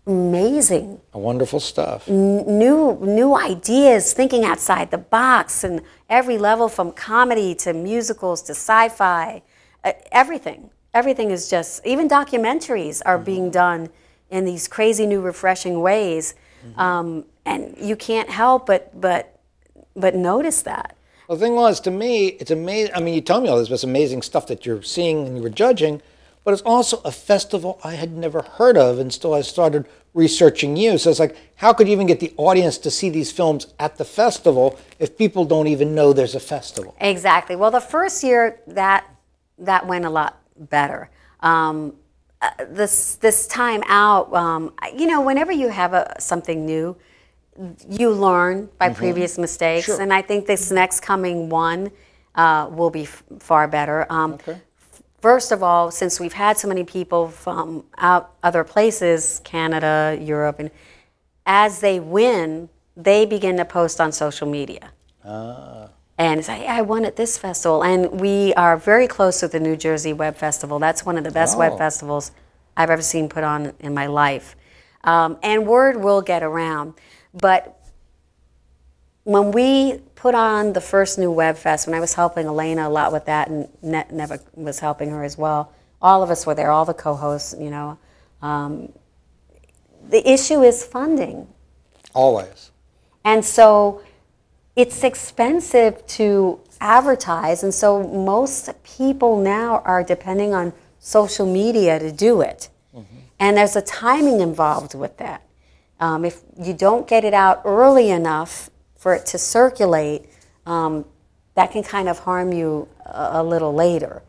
amazing. Wonderful stuff. New ideas, thinking outside the box, and every level from comedy to musicals to sci-fi, everything. Everything is just, even documentaries are being done in these crazy new refreshing ways. And you can't help but notice that. Well, the thing was, to me, it's amazing. I mean, you told me all this, but it's amazing stuff that you're seeing and you were judging, but it's also a festival I had never heard of until I started researching you. So it's like, how could you even get the audience to see these films at the festival if people don't even know there's a festival? Exactly. Well, the first year that went a lot better. This time out, whenever you have something new, you learn by previous mistakes, Sure. and I think this next coming one will be far better. First of all, since we've had so many people from other places, Canada, Europe, and as they win, they begin to post on social media. And say, hey, I won at this festival. And we are very close with the New Jersey Web Festival. That's one of the best web festivals I've ever seen put on in my life. And word will get around. But when we put on the first new Web Fest, when I was helping Elena a lot with that, and Neva was helping her as well, all of us were there, all the co-hosts, the issue is funding. Always. And so it's expensive to advertise, and so most people now are depending on social media to do it. And there's a timing involved with that. If you don't get it out early enough for it to circulate, that can kind of harm you a little later.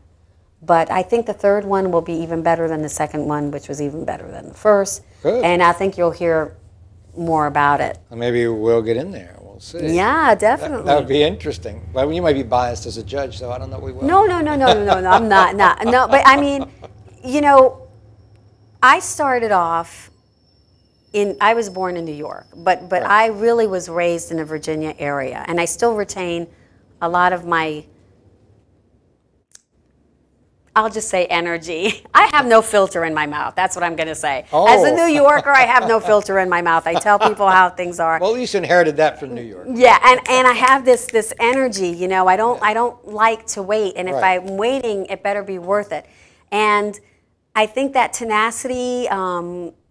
But I think the third one will be even better than the second one, which was even better than the first. Good. And I think you'll hear more about it. Maybe we'll get in there. We'll see. Yeah, definitely. That would be interesting. But you might be biased as a judge, so I don't know if we will. No, I'm not. No, but I mean, I started off I was born in New York, but right. I really was raised in the Virginia area, and I still retain a lot of my, I'll just say energy. I have no filter in my mouth. That's what I'm going to say. Oh. As a New Yorker, I have no filter in my mouth. I tell people how things are. Well, at least you inherited that from New York. Yeah, and I have this energy. You know, I don't like to wait, and if right. I'm waiting, it better be worth it. And I think that tenacity.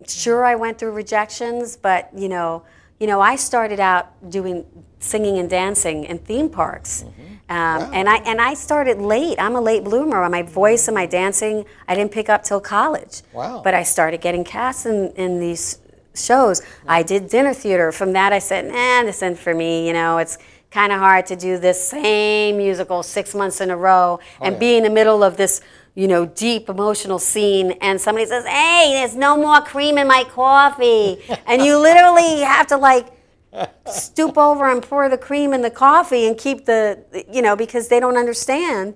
Sure, I went through rejections, but you know, I started out doing singing and dancing in theme parks. Mm-hmm. Wow. and I started late. I'm a late bloomer. My voice and my dancing, I didn't pick up till college. Wow. But I started getting cast in these shows. Yeah. I did dinner theater. From that, I said, nah, this isn't for me. You know, it's kind of hard to do this same musical 6 months in a row and be in the middle of this, you know, deep emotional scene, and somebody says, hey, there's no more cream in my coffee. And you literally have to like stoop over and pour the cream in the coffee and keep you know, because they don't understand.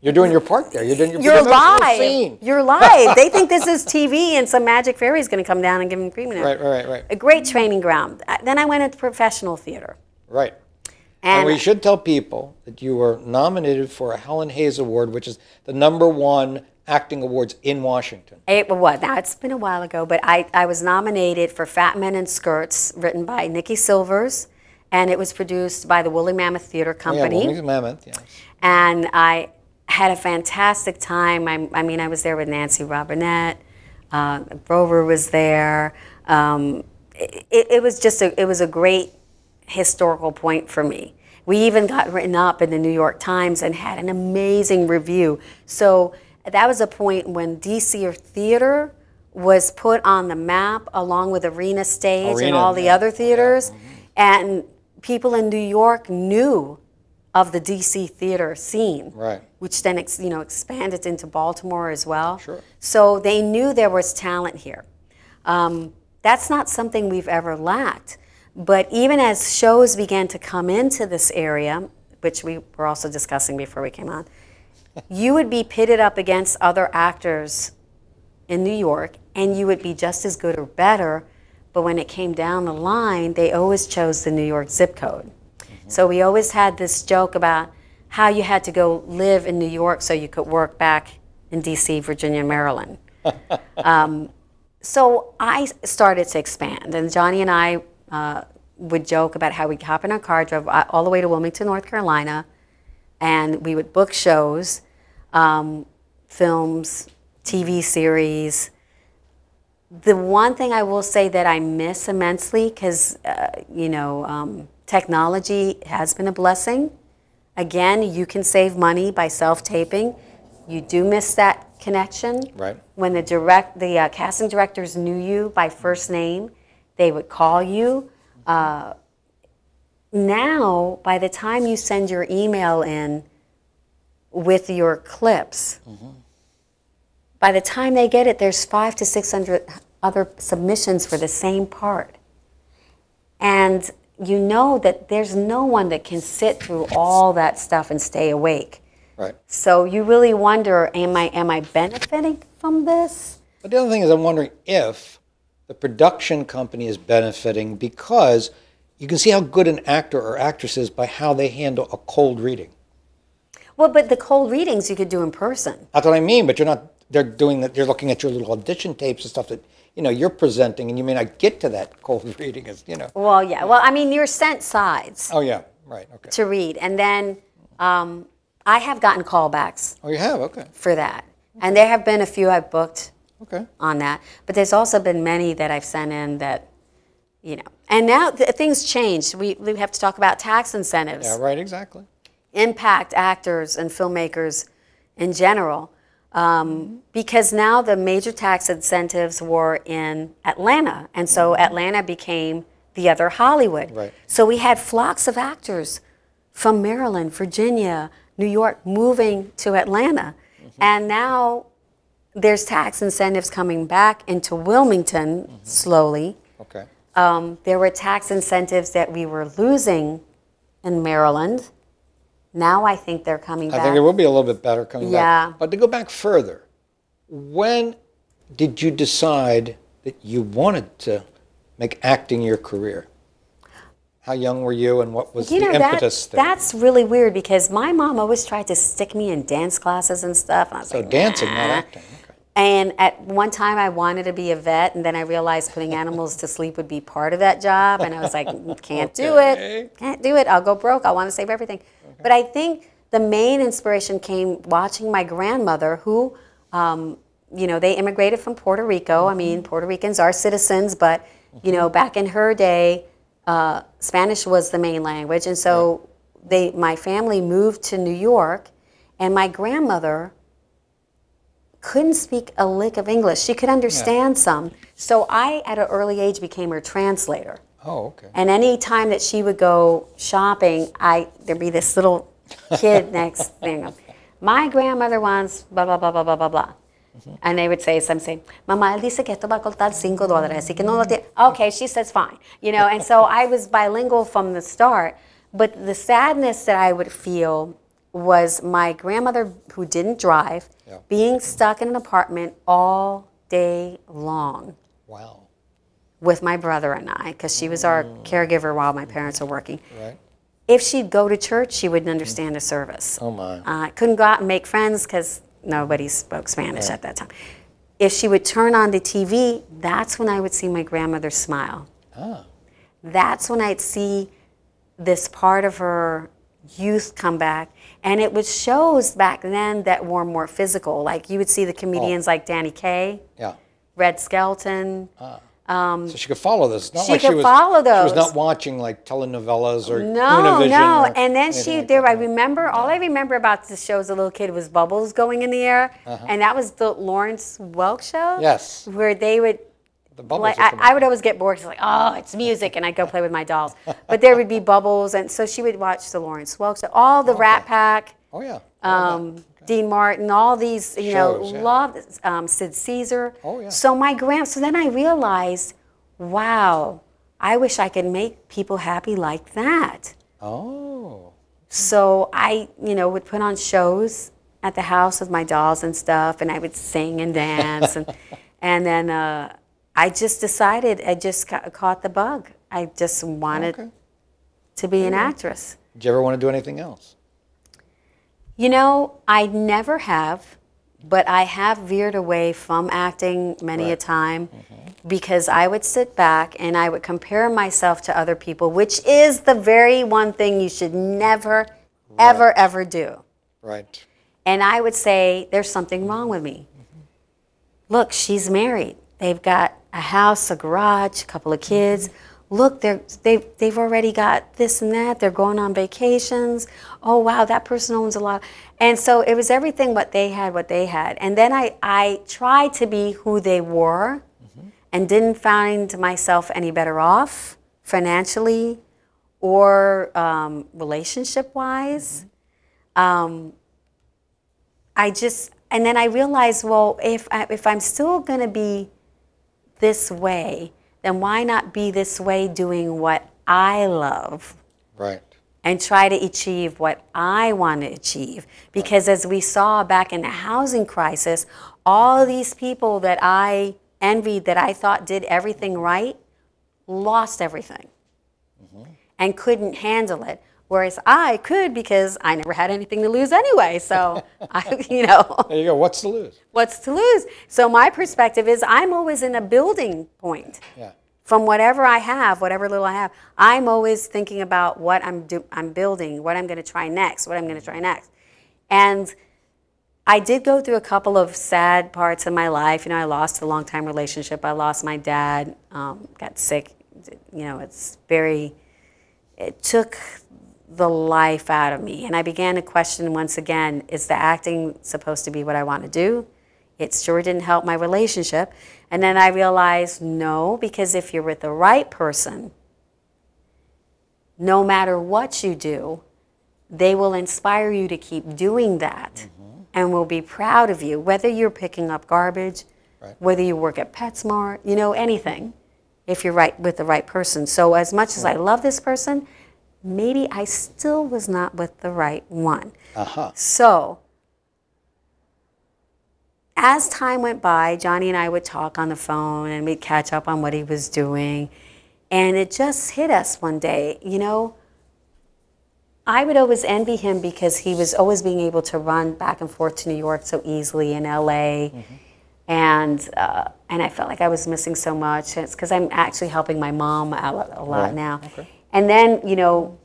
You're doing your part there. You're live. Scene. You're live. They think this is TV and some magic fairy is going to come down and give them cream in it. Right. A great training ground. Then I went into professional theater. Right. And we should tell people that you were nominated for a Helen Hayes Award, which is the #1 acting awards in Washington. It was. Now, it's been a while ago, but I was nominated for Fat Men in Skirts, written by Nikki Silvers, and it was produced by the Woolly Mammoth Theater Company. Yeah, Woolly Mammoth, yes. And I had a fantastic time. I mean, I was there with Nancy Robinette. Grover was there. It was just it was a great historical point for me. We even got written up in the New York Times and had an amazing review. So that was a point when DC Theater was put on the map along with Arena Stage and all the other theaters. Yeah. And people in New York knew of the DC theater scene, right. which then expanded into Baltimore as well. Sure. So they knew there was talent here. That's not something we've ever lacked. But even as shows began to come into this area, which we were also discussing before we came on, you would be pitted up against other actors in New York, and you would be just as good or better, but when it came down the line, they always chose the New York zip code. Mm-hmm. So we always had this joke about how you had to go live in New York so you could work back in DC, Virginia, and Maryland. So I started to expand, and Johnny and I would joke about how we'd hop in our car, drove all the way to Wilmington, North Carolina, and we would book shows, films, TV series. The one thing I will say that I miss immensely, because technology has been a blessing. Again, you can save money by self-taping. You do miss that connection. Right. When the casting directors knew you by first name, they would call you. Now, by the time you send your email in with your clips, by the time they get it, there's 500 to 600 other submissions for the same part. And you know that there's no one that can sit through all that stuff and stay awake. Right. So you really wonder, am I benefiting from this? But the other thing is, I'm wondering if the production company is benefiting, because you can see how good an actor or actress is by how they handle a cold reading. Well, but the cold readings you could do in person. That's what I mean, but they're doing that. They're looking at your little audition tapes and stuff that, you're presenting, and you may not get to that cold reading, Well, yeah. Well, I mean, you're sent sides. Oh, yeah. Right. Okay. To read. And then I have gotten callbacks. Oh, you have? Okay. For that. Okay. And there have been a few I've booked on that. But there's also been many that I've sent in that, And now things changed. We have to talk about tax incentives. Yeah, right, exactly. Impact actors and filmmakers in general. Because now the major tax incentives were in Atlanta. And so Atlanta became the other Hollywood. Right. So we had flocks of actors from Maryland, Virginia, New York moving to Atlanta. And now there's tax incentives coming back into Wilmington slowly. Okay. There were tax incentives that we were losing in Maryland. Now I think they're coming back. I think it will be a little bit better coming back. Yeah. But to go back further, when did you decide that you wanted to make acting your career? How young were you, and what was the impetus there? That's really weird, because my mom always tried to stick me in dance classes and stuff. And I was so like, dancing, nah. not acting. Okay. And at one time I wanted to be a vet, and then I realized putting animals to sleep would be part of that job. And I was like, can't do it. Can't do it. I'll go broke. I want to save everything. Okay. But I think the main inspiration came watching my grandmother, who, you know, they immigrated from Puerto Rico. I mean, Puerto Ricans are citizens, but, you know, back in her day, Spanish was the main language, and so my family moved to New York, and my grandmother couldn't speak a lick of English. She could understand some, so I, at an early age, became her translator. Oh, okay. And any time that she would go shopping, there'd be this little kid next thing. My grandmother wants blah, blah, blah, blah, blah, blah, blah. And they would say something, Mamá, él dice que esto va a costar $5, así que no lo tiene. Okay, she says fine. You know, and so I was bilingual from the start. But the sadness that I would feel was my grandmother, who didn't drive, being stuck in an apartment all day long. Wow. With my brother and I, because she was our caregiver while my parents were working. Right. If she'd go to church, she wouldn't understand the service. Oh, my. Couldn't go out and make friends because nobody spoke Spanish at that time. If she would turn on the TV, that's when I would see my grandmother smile. Ah. That's when I'd see this part of her youth come back. And it was shows back then that were more physical. Like you would see the comedians like Danny Kaye, Red Skelton. So she could follow this. Not she like could follow those. She was not watching like telenovelas or No. And then I remember, all I remember about the show as a little kid was bubbles going in the air. And that was the Lawrence Welk show. Yes. Where they would, I would always get bored. It's like, oh, it's music. And I'd go play with my dolls. But there would be bubbles. And so she would watch the Lawrence Welk show. All the Rat Pack. Oh, yeah. Dean Martin, all these, you Shows, know, loved Sid Caesar. Oh, yeah. So then I realized, wow, I wish I could make people happy like that. Oh. So I, you know, would put on shows at the house with my dolls and stuff, and I would sing and dance. And then I just decided, I just caught the bug. I just wanted to be an actress. Did you ever want to do anything else? You know, I never have, but I have veered away from acting many a time because I would sit back and I would compare myself to other people, which is the very one thing you should never, ever, ever do. Right. And I would say, there's something wrong with me. Look, she's married. They've got a house, a garage, a couple of kids. Look, they've already got this and that. They're going on vacations. Oh, wow, that person owns a lot. And so it was everything what they had. And then I tried to be who they were and didn't find myself any better off financially or relationship-wise. And then I realized, well, if I'm still going to be this way, then why not be this way doing what I love? Right. And try to achieve what I want to achieve. Because as we saw back in the housing crisis, all these people that I envied, that I thought did everything right, lost everything and couldn't handle it. Whereas I could, because I never had anything to lose anyway. So, you know. There you go. What's to lose? What's to lose? So my perspective is I'm always in a building point. Yeah. From whatever I have, whatever little I have, I'm always thinking about what I'm building, what I'm going to try next, And I did go through a couple of sad parts in my life. You know, I lost a long-time relationship. I lost my dad, got sick. You know, it took the life out of me. And I began to question once again, is the acting supposed to be what I want to do? It sure didn't help my relationship. And then I realized, no, because if you're with the right person, no matter what you do, they will inspire you to keep doing that and will be proud of you, whether you're picking up garbage, whether you work at PetSmart, you know, anything, if you're right with the right person. So as much as I love this person, maybe I still was not with the right one. So, as time went by, Johnny and I would talk on the phone and we'd catch up on what he was doing. And it just hit us one day, you know, I would always envy him because he was always being able to run back and forth to New York so easily, in LA. And I felt like I was missing so much. It's because I'm actually helping my mom out a lot now. And then, you know,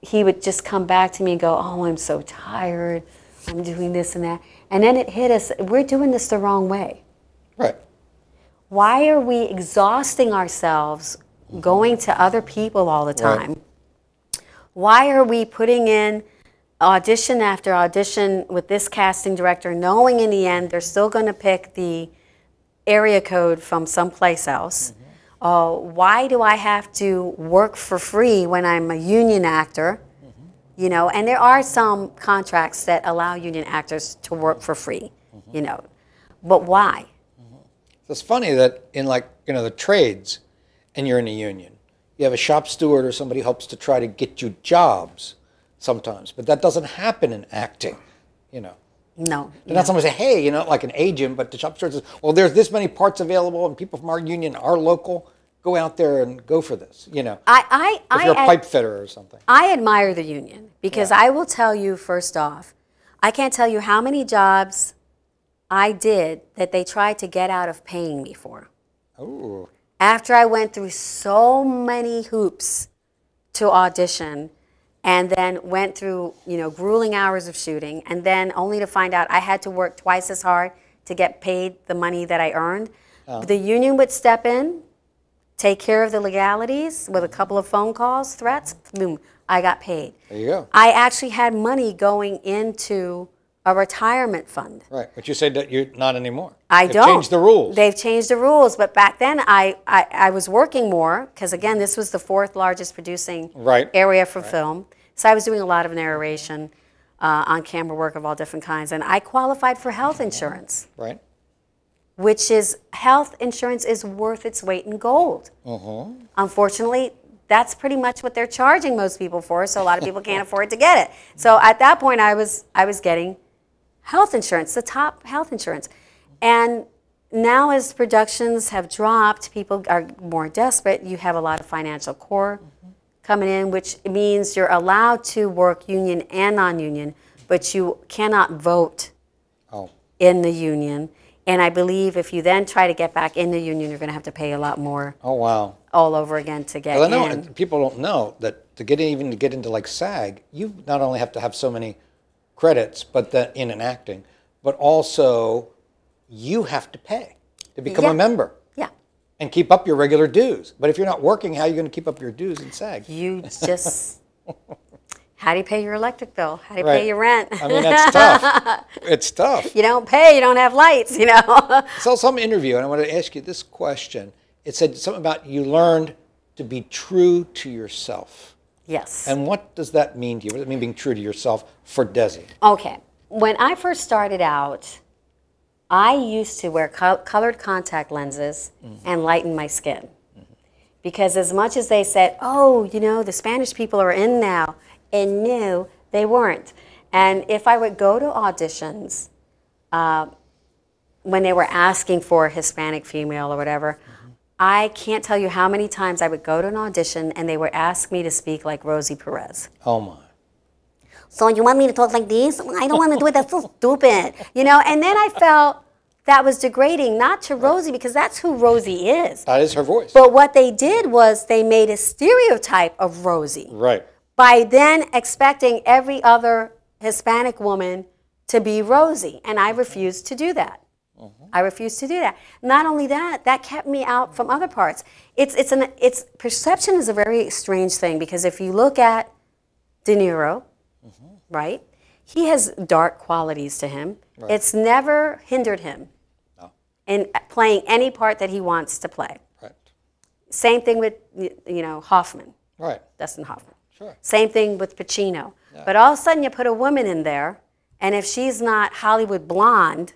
he would just come back to me and go, oh, I'm so tired. I'm doing this and that. And then it hit us, we're doing this the wrong way. Right. Why are we exhausting ourselves going to other people all the time? Right. Why are we putting in audition after audition with this casting director, knowing in the end they're still going to pick the area code from someplace else? Why do I have to work for free when I'm a union actor? You know, and there are some contracts that allow union actors to work for free, you know, but why? It's funny that in, like, you know, the trades, and you're in a union, you have a shop steward or somebody helps to try to get you jobs sometimes, but that doesn't happen in acting, you know. No. And not someone say, hey, you know, like an agent, but the shop steward says, well, there's this many parts available, and people from our union are local. Go out there and go for this, you know. If you're a pipe fitter or something. I admire the union because I will tell you, first off, I can't tell you how many jobs I did that they tried to get out of paying me for. Ooh. After I went through so many hoops to audition and then went through, you know, grueling hours of shooting and then only to find out I had to work twice as hard to get paid the money that I earned. The union would step in, take care of the legalities with a couple of phone calls, threats, boom, I got paid. There you go. I actually had money going into a retirement fund. Right, but you said that you're not anymore. They've changed the rules. They've changed the rules, but back then I was working more because, again, this was the 4th largest producing area for film. So I was doing a lot of narration, on-camera work of all different kinds, and I qualified for health insurance. Right. Which is, health insurance is worth its weight in gold. Unfortunately, that's pretty much what they're charging most people for, so a lot of people can't afford to get it. So at that point, I was getting health insurance, the top health insurance. And now as productions have dropped, people are more desperate, you have a lot of financial core coming in, which means you're allowed to work union and non-union, but you cannot vote in the union. And I believe if you then try to get back in the union, you're going to have to pay a lot more. Oh, wow. All over again to get in. in. People don't know that to get into like SAG, you not only have to have so many credits, but that in an acting, but also you have to pay to become a member. Yeah. And keep up your regular dues. But if you're not working, how are you going to keep up your dues in SAG? You just... How do you pay your electric bill? How do you pay your rent? I mean, that's tough. It's tough. You don't pay, you don't have lights, you know. I saw some interview, and I want to ask you this question. It said something about you learned to be true to yourself. Yes. And what does that mean to you? What does it mean being true to yourself for Desi? Okay. When I first started out, I used to wear colored contact lenses and lighten my skin. Because as much as they said, oh, you know, the Spanish people are in now, and no, they weren't. And if I would go to auditions, when they were asking for a Hispanic female or whatever, I can't tell you how many times I would go to an audition and they would ask me to speak like Rosie Perez. Oh, my. So you want me to talk like this? I don't want to do it. That's so stupid. You know, and then I felt that was degrading, not to Rosie, because that's who Rosie is. That is her voice. But what they did was they made a stereotype of Rosie. Right. By then expecting every other Hispanic woman to be Rosie. And I refused to do that. I refused to do that. Not only that, that kept me out from other parts. Perception is a very strange thing, because if you look at De Niro, right, he has dark qualities to him. Right. It's never hindered him in playing any part that he wants to play. Right. Same thing with, you know, Hoffman. Right. Dustin Hoffman. Sure. Same thing with Pacino. Yeah. But all of a sudden you put a woman in there, and if she's not Hollywood blonde,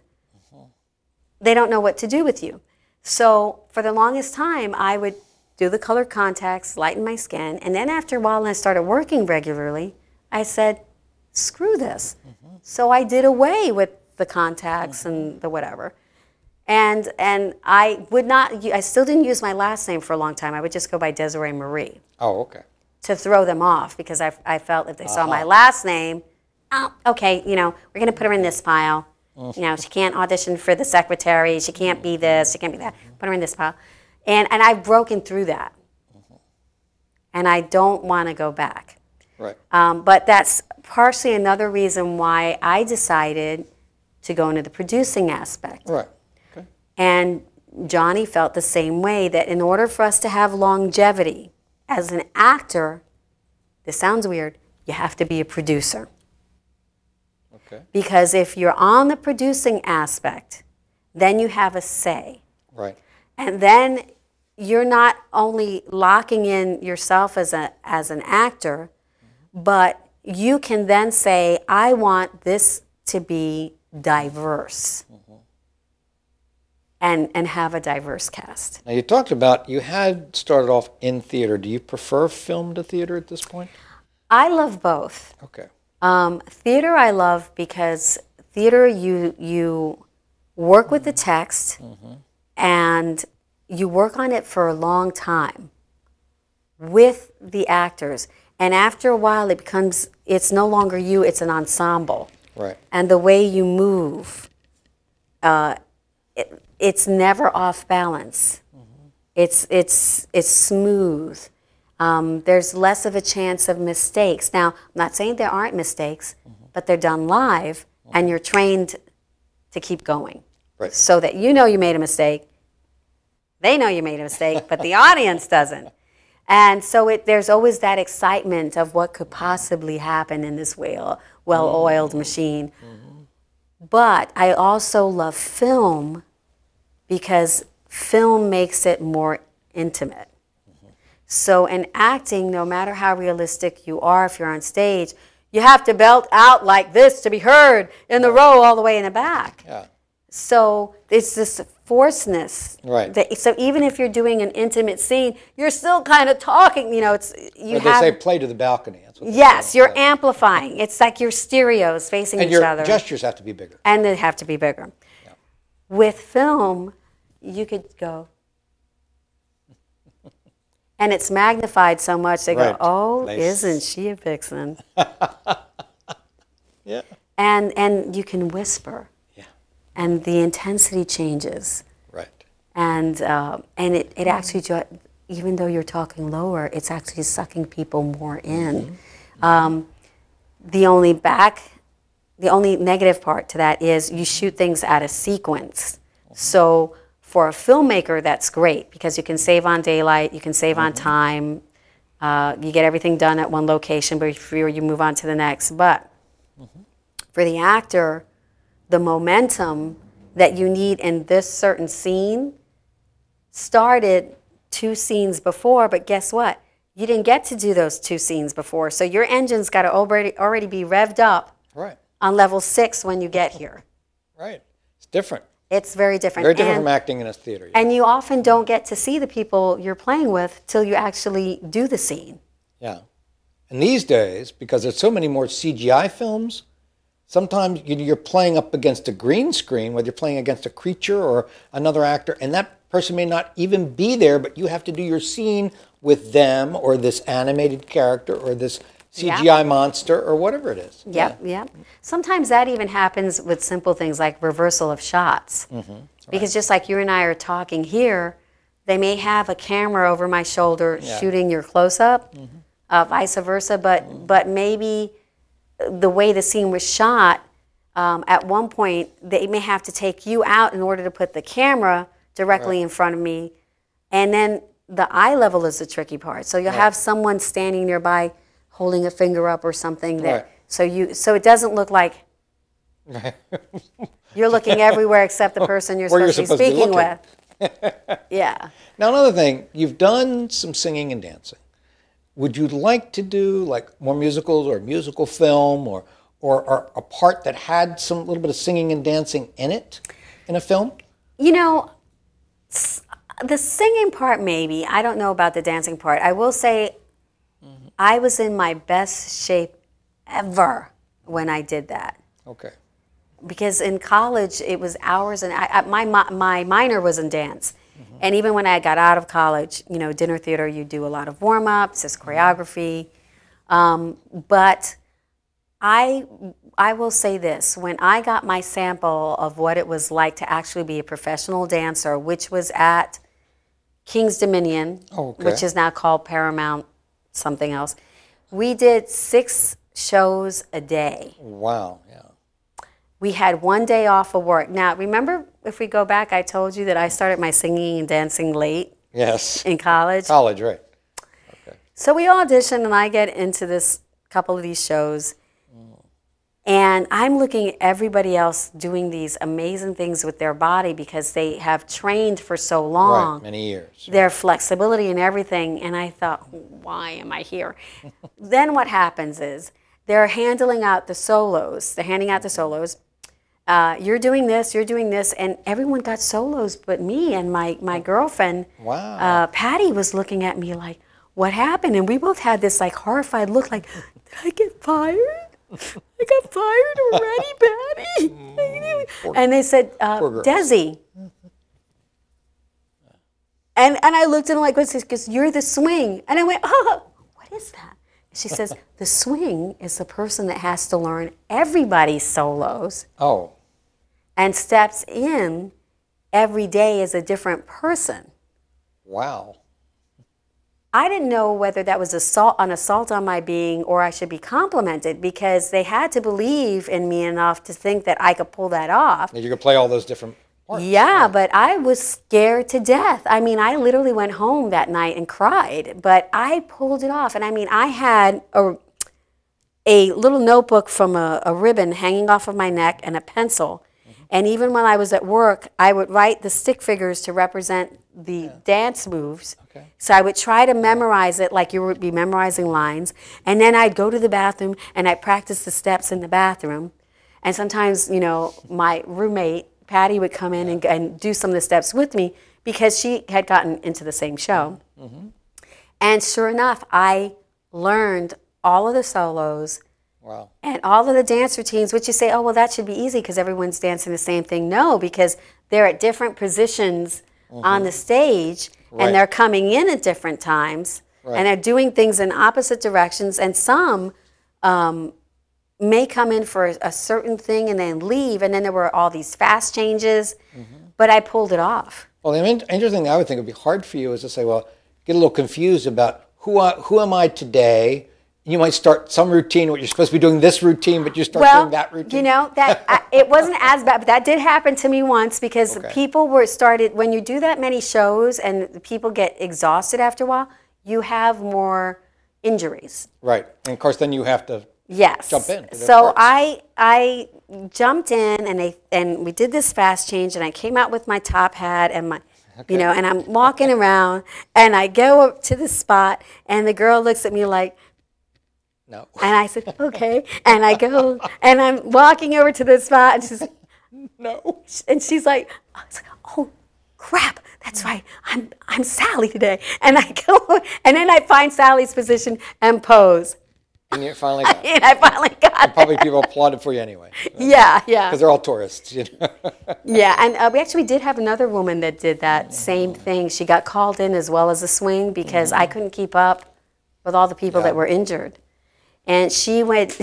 they don't know what to do with you. So for the longest time, I would do the colored contacts, lighten my skin, and then after a while, when I started working regularly, I said, screw this. So I did away with with the contacts and the whatever. And I would not, I still didn't use my last name for a long time. I would just go by Desiree Marie. Oh, okay. To throw them off, because I felt if they saw my last name, oh, okay, you know, we're going to put her in this pile. You know, she can't audition for the secretary. She can't be this. She can't be that. Put her in this pile. And I've broken through that. And I don't want to go back. Right. But that's partially another reason why I decided to go into the producing aspect. Right. Okay. And Johnny felt the same way, that in order for us to have longevity as an actor, this sounds weird, you have to be a producer. Okay. Because if you're on the producing aspect, then you have a say. Right. And then you're not only locking in yourself as an actor, but you can then say, I want this to be diverse. And have a diverse cast. Now you talked about, you had started off in theater. Do you prefer film to theater at this point? I love both. Okay. Theater I love because theater you work with the text and you work on it for a long time with the actors. And after a while it's no longer you, it's an ensemble. Right. And the way you move, it's never off balance. It's smooth. There's less of a chance of mistakes. Now, I'm not saying there aren't mistakes, but they're done live, and you're trained to keep going. Right. So that you know you made a mistake, they know you made a mistake, but the audience doesn't. And so there's always that excitement of what could possibly happen in this well-oiled machine. But I also love film because film makes it more intimate. So in acting, no matter how realistic you are, if you're on stage, you have to belt out like this to be heard in the row all the way in the back. Yeah. So it's this forcedness. Right. So even if you're doing an intimate scene, you're still kind of talking. You know, They say play to the balcony. That's what yes, you're amplifying. It's like your stereos facing and each your other. gestures have to be bigger. And they have to be bigger. Yeah. With film, you could go, and it's magnified so much, they go, oh, isn't she a vixen? Yeah. And you can whisper. Yeah. And the intensity changes. Right. And it actually, even though you're talking lower, it's actually sucking people more in. The only negative part to that is you shoot things out of sequence. So for a filmmaker, that's great because you can save on daylight, you can save on time, you get everything done at one location before you move on to the next. But for the actor, the momentum that you need in this certain scene started 2 scenes before, but guess what? You didn't get to do those 2 scenes before, so your engine's got to already be revved up on level 6 when you get here. Right. It's different. It's very different. Very different from acting in a theater. Yeah. And you often don't get to see the people you're playing with till you actually do the scene. Yeah. And these days, because there's so many more CGI films, sometimes you're playing up against a green screen, whether you're playing against a creature or another actor, and that person may not even be there, but you have to do your scene with them or this animated character or this CGI monster or whatever it is. Yep, yeah. Sometimes that even happens with simple things like reversal of shots. Because just like you and I are talking here, they may have a camera over my shoulder shooting your close-up, vice versa, but maybe the way the scene was shot, at one point, they may have to take you out in order to put the camera directly in front of me. And then the eye level is the tricky part. So you'll have someone standing nearby holding a finger up or something that so it doesn't look like you're looking everywhere except the person you're supposed to be speaking with. Yeah. Now another thing, you've done some singing and dancing. Would you like to do like more musicals or musical film or a part that had some little bit of singing and dancing in it in a film? You know, the singing part maybe. I don't know about the dancing part. I will say I was in my best shape ever when I did that. Okay. because in college it was hours, and my minor was in dance. And even when I got out of college, you know, dinner theater, you do a lot of warm-ups, it's choreography. But I will say this, when I got my sample of what it was like to actually be a professional dancer, which was at King's Dominion, which is now called Paramount something else, we did 6 shows a day. Wow, yeah. We had 1 day off of work. Now, remember, if we go back, I told you that I started my singing and dancing late. Yes. In college. College, right. Okay. So we auditioned, and I get into this couple of these shows, and I'm looking at everybody else doing these amazing things with their body because they have trained for so long. Right, many years. Their flexibility and everything, and I thought, why am I here? Then what happens is they're handing out the solos. You're doing this, and everyone got solos but me, and my girlfriend, Patty, was looking at me like, what happened? And we both had this like horrified look like, did I get fired? I got fired already, Patty. And they said, Desi. And I looked at him like, what's this? Because you're the swing. And I went, oh, what is that? She says, the swing is the person that has to learn everybody's solos. Oh. And steps in every day as a different person. Wow. I didn't know whether that was an assault on my being or I should be complimented, because they had to believe in me enough to think that I could pull that off. You could play all those different parts. Yeah, but I was scared to death. I mean, I literally went home that night and cried, but I pulled it off. And I mean, I had a little notebook from a ribbon hanging off of my neck and a pencil. And even when I was at work, I would write the stick figures to represent the dance moves. Okay. So I would try to memorize it like you would be memorizing lines. And then I'd go to the bathroom and I'd practice the steps in the bathroom. And sometimes, you know, my roommate, Patty, would come in and do some of the steps with me because she had gotten into the same show. Mm-hmm. And sure enough, I learned all of the solos. Wow. And all of the dance routines, which you say, oh, well, that should be easy because everyone's dancing the same thing. No, because they're at different positions on the stage, and they're coming in at different times, and they're doing things in opposite directions, and some may come in for a certain thing and then leave, and then there were all these fast changes, but I pulled it off. Well, the interesting thing I would think would be hard for you is to say, well, get a little confused about who am I today. You might start some routine where you're supposed to be doing this routine, but you start doing that routine. You know, that it wasn't as bad, but that did happen to me once because people when you do that many shows and people get exhausted after a while, you have more injuries. Right. And of course, then you have to jump in. So I jumped in and we did this fast change, and I came out with my top hat and my, you know, and I'm walking around and I go up to the spot and the girl looks at me like, no. And I said, okay. And I go, and I'm walking over to the spot, and she's like, no. And she's like, oh, crap, that's right. I'm Sally today. And I go, and then I find Sally's position and pose. And you finally got it. And I finally got and probably people applauded for you anyway. Yeah. Because they're all tourists, you know. Yeah, and we actually did have another woman that did that same thing. She got called in as well as a swing because I couldn't keep up with all the people that were injured. And she went,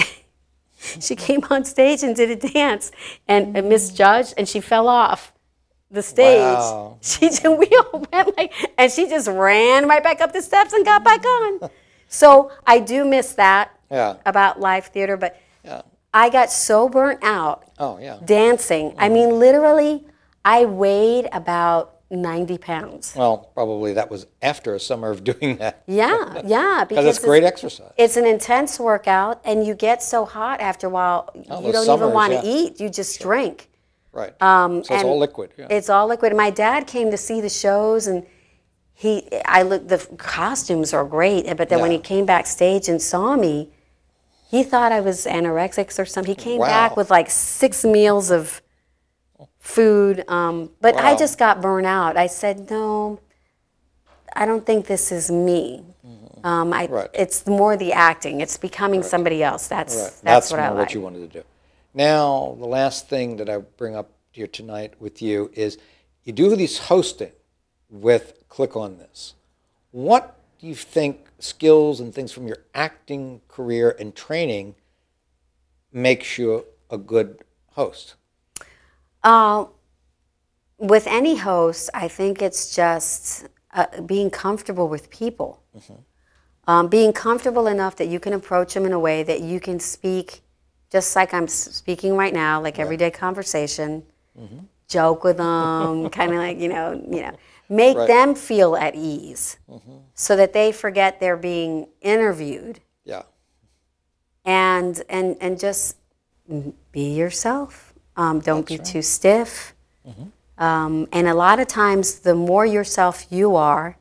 she came on stage and did a dance and misjudged, and she fell off the stage. Wow. We all went like, and she just ran right back up the steps and got back on. So I do miss that about live theater, but I got so burnt out dancing. I mean, literally, I weighed about 90 pounds. Well, probably that was after a summer of doing that. Yeah. Because it's great exercise. It's an intense workout, and you get so hot after a while, you don't even want to eat. You just drink. Right. So it's all liquid. Yeah. It's all liquid. My dad came to see the shows, and the costumes are great, but then when he came backstage and saw me, he thought I was anorexic or something. He came back with like 6 meals of food, but I just got burnt out. I said, no, I don't think this is me. It's more the acting. It's becoming somebody else. That's what I like. What you wanted to do. Now, the last thing that I bring up here tonight with you is you do these hosting with Click on This. What do you think skills and things from your acting career and training makes you a good host? With any host, I think it's just being comfortable with people. Being comfortable enough that you can approach them in a way that you can speak just like I'm speaking right now, like everyday conversation, joke with them, kind of like, make them feel at ease so that they forget they're being interviewed. Yeah. And just be yourself. Don't be too stiff. And a lot of times, the more yourself you are,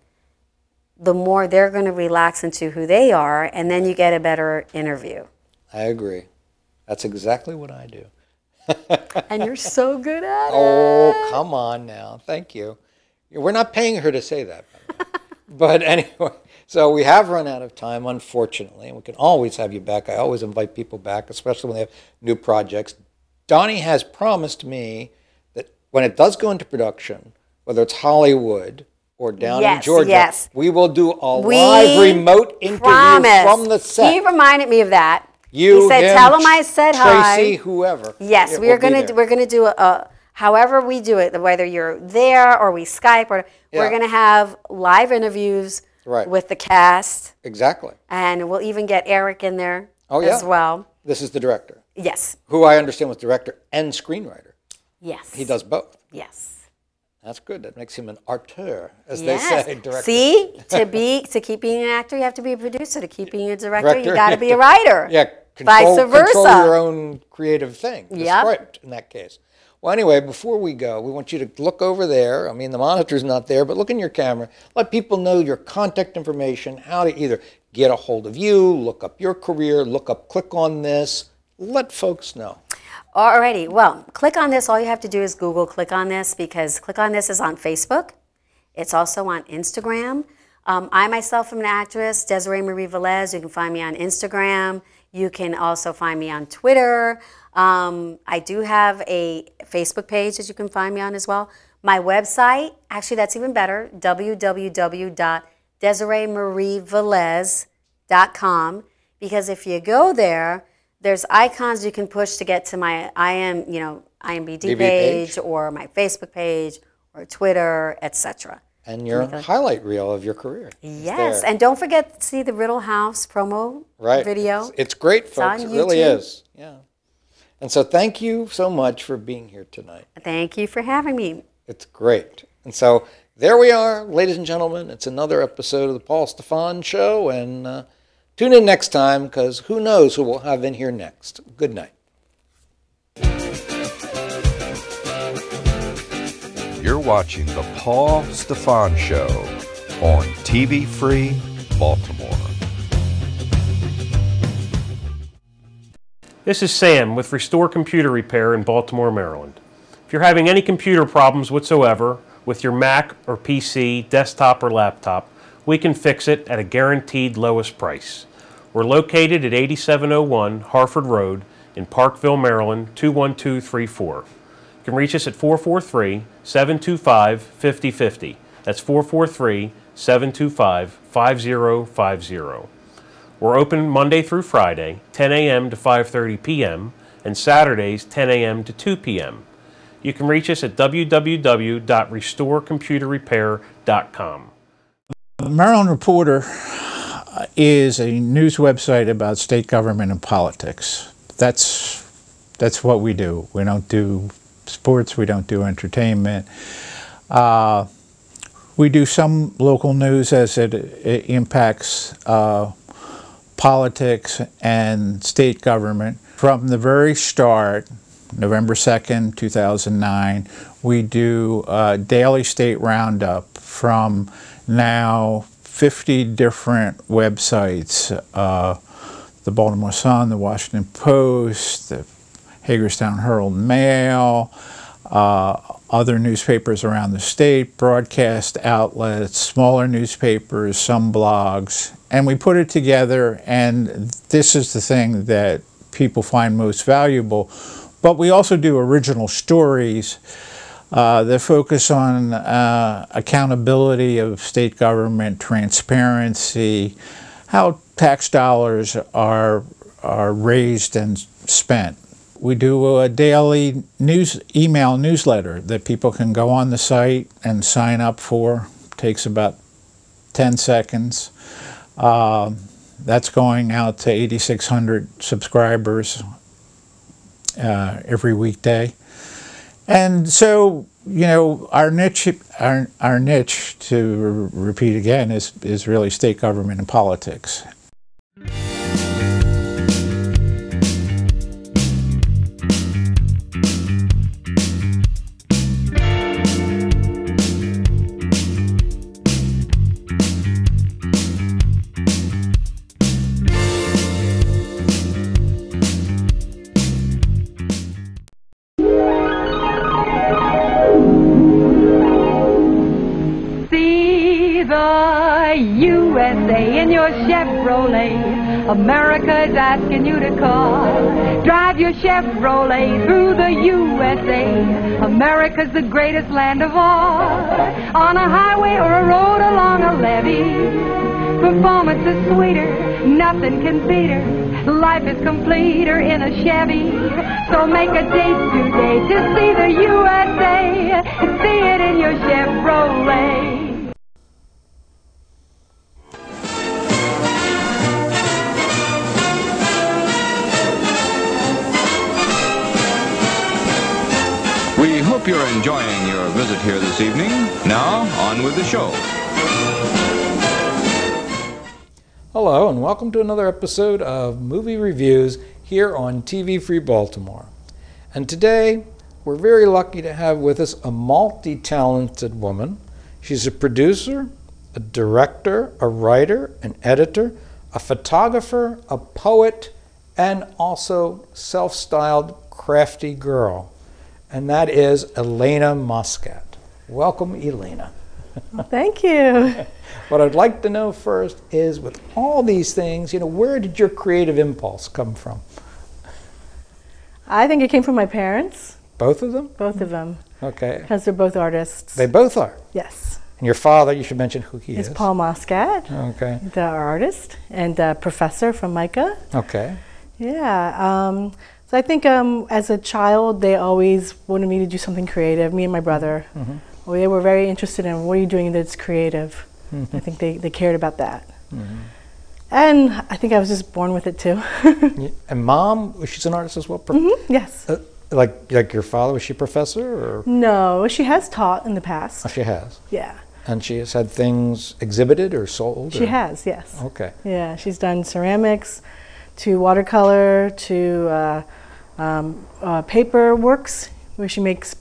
the more they're going to relax into who they are, and then you get a better interview. I agree. That's exactly what I do. And you're so good at it. Oh, come on now. Thank you. We're not paying her to say that. But anyway, so we have run out of time, unfortunately, and we can always have you back. I always invite people back, especially when they have new projects. Donnie has promised me that when it does go into production, whether it's Hollywood or down in Georgia, we will do a live remote interview from the set. He reminded me of that. You, he said, him, tell him I said hi. Tracy, whoever. Yes, we're gonna do however we do it, whether you're there or we Skype, or we're gonna have live interviews with the cast. Exactly. And we'll even get Eric in there as well. This is the director. Yes. Who I understand was director and screenwriter. Yes. He does both. Yes. That's good. That makes him an auteur, as they say. Director. See, to keep being an actor, you have to be a producer. To keep being a director, you got to be a writer. Yeah. Vice versa. Control your own creative thing. The script, in that case. Well, anyway, before we go, we want you to look over there. I mean, the monitor's not there, but look in your camera. Let people know your contact information, how to either get a hold of you, look up your career, look up Click on This. Let folks know. Alrighty, well, Click on This, all you have to do is Google Click on This, because Click on This is on Facebook. It's also on Instagram. I myself am an actress, Desiree Velez. You can find me on Instagram. You can also find me on Twitter. I do have a Facebook page that you can find me on as well. My website, actually that's even better, www.DesireeMarieVelez.com, because if you go there, there's icons you can push to get to my IMBD page or my Facebook page or Twitter, etc. And your highlight reel of your career. Yes, and don't forget to see the Riddle House promo video. It's great, folks. It really is. Yeah. And so thank you so much for being here tonight. Thank you for having me. It's great. And so there we are, ladies and gentlemen. It's another episode of the Paul Stefan Show. And tune in next time, because who knows who we'll have in here next. Good night. You're watching the Paul Stefan Show on TV Free Baltimore. This is Sam with Restore Computer Repair in Baltimore, Maryland. If you're having any computer problems whatsoever with your Mac or PC, desktop or laptop, we can fix it at a guaranteed lowest price. We're located at 8701 Harford Road in Parkville, Maryland, 21234. You can reach us at 443-725-5050. That's 443-725-5050. We're open Monday through Friday, 10 a.m. to 5:30 p.m., and Saturdays, 10 a.m. to 2 p.m. You can reach us at www.restorecomputerrepair.com. The Maryland Reporter is a news website about state government and politics. That's what we do. We don't do sports, we don't do entertainment. We do some local news as it impacts politics and state government. From the very start, November 2nd, 2009, we do a daily state roundup from now 50 different websites, the Baltimore Sun, the Washington Post, the Hagerstown Herald Mail, other newspapers around the state, broadcast outlets, smaller newspapers, some blogs, and we put it together, and this is the thing that people find most valuable. But we also do original stories that focus on accountability of state government, transparency, how tax dollars are raised and spent. We do a daily email newsletter that people can go on the site and sign up for. Takes about 10 seconds. That's going out to 8,600 subscribers every weekday. And so, you know, our niche, to repeat again, is really state government and politics. USA in your Chevrolet, America's asking you to call. Drive your Chevrolet through the USA, America's the greatest land of all. On a highway or a road along a levee, performance is sweeter, nothing can beat her. Life is completer in a Chevy, so make a date today to see the USA. See it in your Chevrolet. We hope you're enjoying your visit here this evening. Now, on with the show. Hello, and welcome to another episode of Movie Reviews here on TV Free Baltimore. And today, we're very lucky to have with us a multi-talented woman. She's a producer, a director, a writer, an editor, a photographer, a poet, and also self-styled crafty girl. And that is Elena Muscat. Welcome, Elena. Thank you. What I'd like to know first is, with all these things, you know, where did your creative impulse come from? I think it came from my parents. Both of them? Both of them. Okay. Because they're both artists. They both are? Yes. And your father, you should mention who he is. It's Paul Muscat. Okay. The artist and a professor from MICA. Okay. Yeah. So I think as a child, they always wanted me to do something creative, me and my brother. Mm-hmm. Well, they were very interested in what are you doing that's creative. Mm-hmm. I think they cared about that. Mm-hmm. And I think I was just born with it too. And Mom, she's an artist as well? Mm-hmm. Yes. Like your father, was she a professor? Or? No, she has taught in the past. Oh, she has? Yeah. And she has had things exhibited or sold? She has, yes. Okay. Yeah, she's done ceramics to watercolor to paper works, where she makes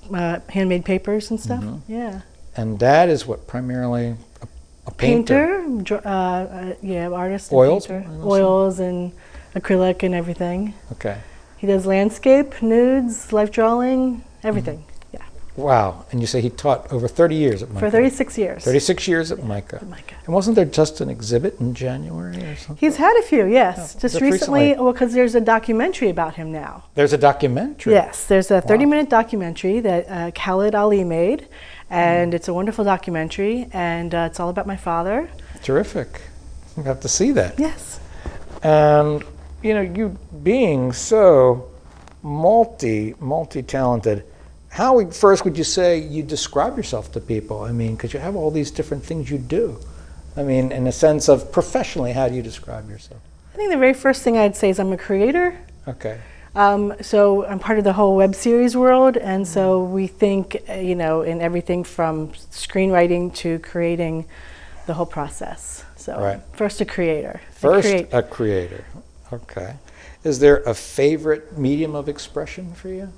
handmade papers and stuff. Mm-hmm. Yeah. And Dad is what, primarily a painter? Yeah, artist. Oils? And painter. Oils and acrylic and everything. Okay. He does landscape, nudes, life drawing, everything. Mm-hmm. Yeah. Wow. And you say he taught over 30 years at MICA? For 36 years. 36 years at MICA. And wasn't there just an exhibit in January or something? He's had a few, yes. Oh, just recently, well, because there's a documentary about him now. There's a documentary? Yes, there's a 30-minute documentary that Khaled Ali made, and it's a wonderful documentary, and it's all about my father. Terrific. We have to see that. Yes. And, you know, you being so multi-talented, how first would you say you describe yourself to people? I mean, because you have all these different things you do. I mean, in a sense of professionally, how do you describe yourself? I think the very first thing I'd say is I'm a creator. Okay. So I'm part of the whole web series world, and so we think, you know, in everything from screenwriting to creating the whole process. So right. First a creator. First a creator. Okay. Is there a favorite medium of expression for you?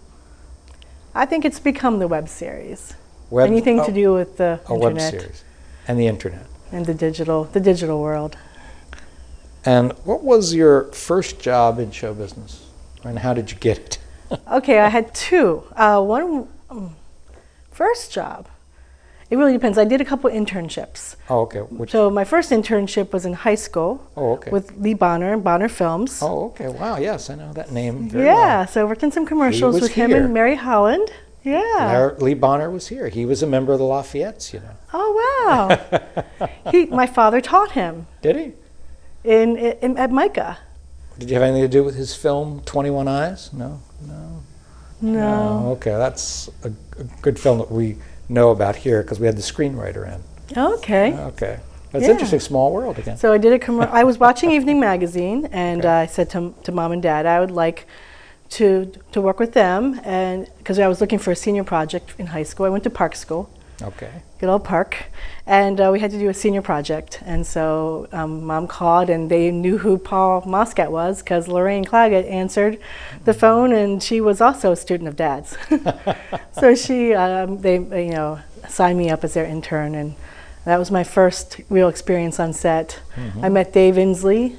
I think it's become the web series. Anything to do with the internet. Web series. And the internet. And the digital world. And what was your first job in show business? And how did you get it? Okay, I had two. One first job. It really depends. I did a couple internships. Oh, okay. So my first internship was in high school. Oh, okay. With Lee Bonner and Bonner Films. Oh, okay. Wow. Yes, I know that name very well. So I worked in some commercials with him and Mary Holland. Yeah. Lee Bonner was here. He was a member of the Lafayettes, you know. Oh, wow. My father taught him. Did he? At MICA. Did you have anything to do with his film 21 Eyes? No. Okay, that's a good film that we know about here because we had the screenwriter in. Okay. Okay. That's interesting. Small world again. So I did I was watching Evening Magazine, and I said to Mom and Dad, I would like to work with them, and because I was looking for a senior project in high school. I went to Park School. Okay. Good old Park. And we had to do a senior project. And so Mom called, and they knew who Paul Muscat was because Lorraine Claggett answered the phone, and she was also a student of Dad's. So they signed me up as their intern, and that was my first real experience on set. I met Dave Inslee,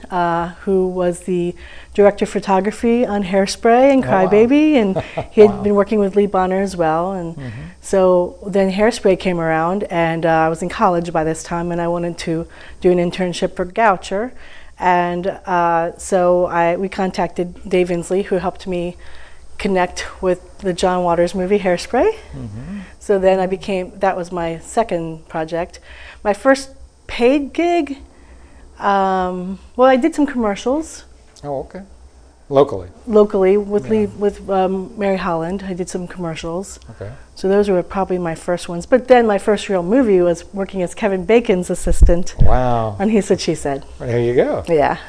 who was the director of photography on Hairspray and Cry Baby, and he had been working with Lee Bonner as well. And so then Hairspray came around, and I was in college by this time, and I wanted to do an internship for Goucher. And so we contacted Dave Inslee, who helped me connect with the John Waters movie Hairspray. So then that was my second project. My first paid gig, well, I did some commercials. Oh, okay. Locally? Locally, with Mary Holland. I did some commercials. Okay. So those were probably my first ones. But then my first real movie was working as Kevin Bacon's assistant. Wow. On He Said, She Said. Well, there you go. Yeah.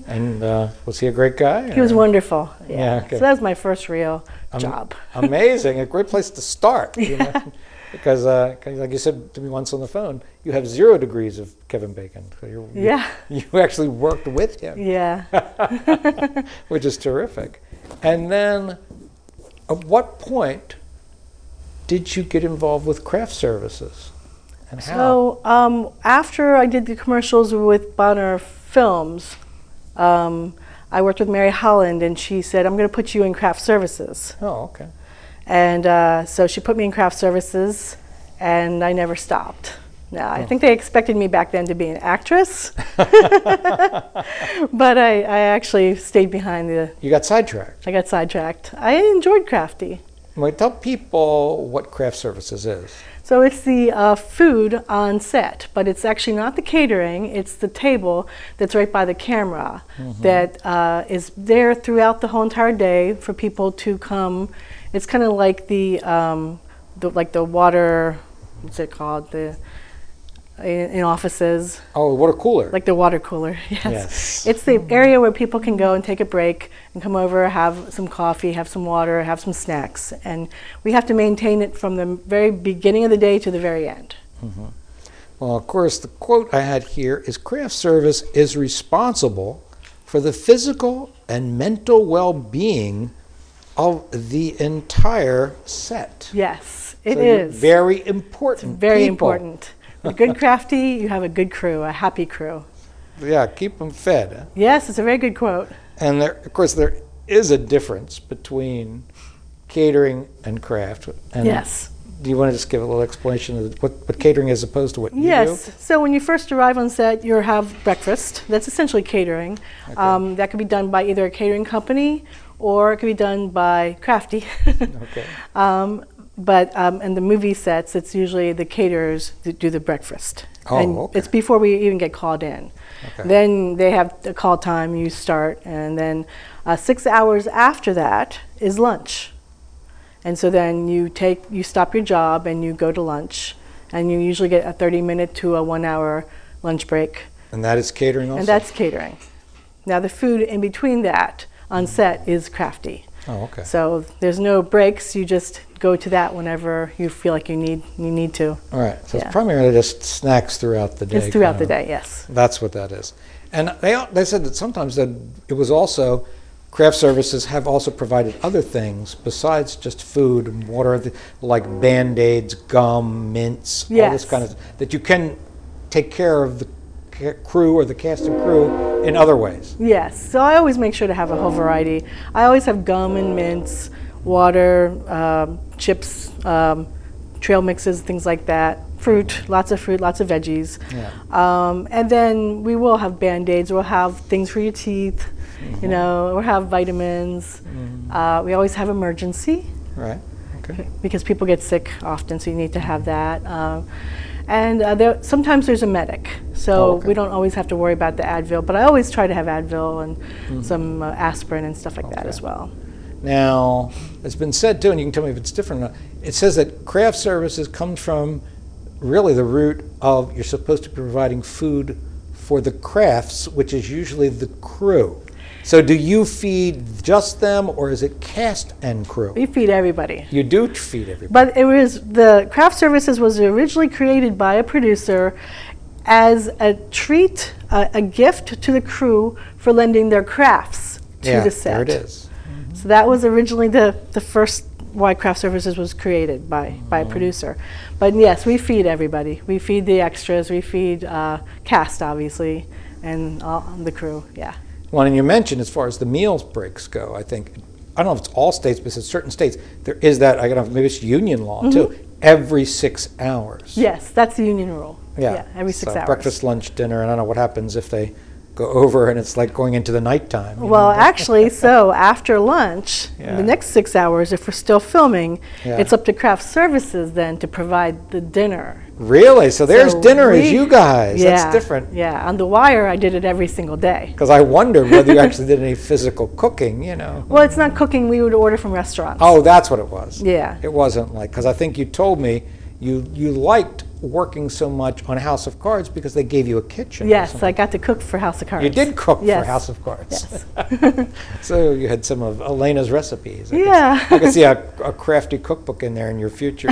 And was he a great guy? He was wonderful. Yeah. Okay. So that was my first real job. Amazing. A great place to start. You know? Because, like you said to me once on the phone, you have 0 degrees of Kevin Bacon. So you actually worked with him. Yeah. Which is terrific. And then, at what point did you get involved with craft services? And how? So after I did the commercials with Bonner Films, I worked with Mary Holland, and she said, I'm going to put you in craft services. Oh, okay. And so she put me in craft services, and I never stopped. Now, I think they expected me back then to be an actress, but I actually stayed behind the... You got sidetracked. I got sidetracked. I enjoyed Crafty. Well, tell people what craft services is. So it's the food on set, but it's actually not the catering, it's the table that's right by the camera that is there throughout the whole entire day for people to come. It's kind of like the water, what's it called? In offices. Oh, water cooler. Like the water cooler, yes. It's the area where people can go and take a break and come over, have some coffee, have some water, have some snacks. And we have to maintain it from the very beginning of the day to the very end. Well, of course, the quote I had here is craft service is responsible for the physical and mental well-being of the entire set. Yes, it is. Very important. It's very important. A good crafty, you have a good crew, a happy crew. Yeah, keep them fed. Huh? Yes, it's a very good quote. And of course, there is a difference between catering and craft. And yes. Do you want to just give a little explanation of what catering is opposed to what you do? Yes. So when you first arrive on set, you have breakfast. That's essentially catering. Okay. That could be done by either a catering company or it could be done by crafty. Okay. But in the movie sets, it's usually the caterers that do the breakfast. Oh, and okay. It's before we even get called in. Okay. Then they have the call time, you start, and then 6 hours after that is lunch. And so then you stop your job and you go to lunch, and you usually get a 30-minute to a 1-hour lunch break. And that is catering also? And that's catering. Now the food in between that on set is crafty. Oh, okay. So there's no breaks. You just go to that whenever you feel like you need to. All right. So it's primarily just snacks throughout the day. It's throughout the day, yes. That's what that is. And they said that sometimes that it was also craft services have also provided other things besides just food and water, like Band-Aids, gum, mints, all this kind of that you can take care of the crew or the cast and crew in other ways. Yes, so I always make sure to have a whole variety. I always have gum and mints, water, chips, trail mixes, things like that fruit, lots of veggies. Yeah. And then we will have Band-Aids, we'll have things for your teeth, you know, we'll have vitamins. We always have emergency. Right. Okay. Because people get sick often, so you need to have that. Sometimes there's a medic, so we don't always have to worry about the Advil, but I always try to have Advil and some aspirin and stuff like that as well. Now, it's been said too, and you can tell me if it's different or not, it says that craft services comes from really the root of you're supposed to be providing food for the crafts, which is usually the crew. So do you feed just them, or is it cast and crew? We feed everybody. You do feed everybody. But it was, the craft services was originally created by a producer as a treat, a gift to the crew for lending their crafts to the set. There it is. So that was originally the first why craft services was created by a producer. But yes, we feed everybody. We feed the extras, we feed cast obviously, and the crew, yeah. Well, and you mentioned as far as the meals breaks go, I think, I don't know if it's all states, but in certain states, there is that, I don't know, maybe it's union law too, every 6 hours. Yes, that's the union rule. Yeah, every 6 hours. Breakfast, lunch, dinner, and I don't know what happens if they go over and it's like going into the nighttime. Well, actually, so after lunch, the next 6 hours, if we're still filming, it's up to craft services then to provide the dinner. Really? So there's dinner as you guys. Yeah, that's different. Yeah, on The Wire, I did it every single day. Because I wondered whether you actually did any physical cooking, you know. Well, it's not cooking. We would order from restaurants. Oh, that's what it was. Yeah. It wasn't like, because I think you told me you liked working so much on House of Cards because they gave you a kitchen. Yes, I got to cook for House of Cards. You did cook for House of Cards. Yes. So you had some of Elena's recipes. I could see a crafty cookbook in there in your future.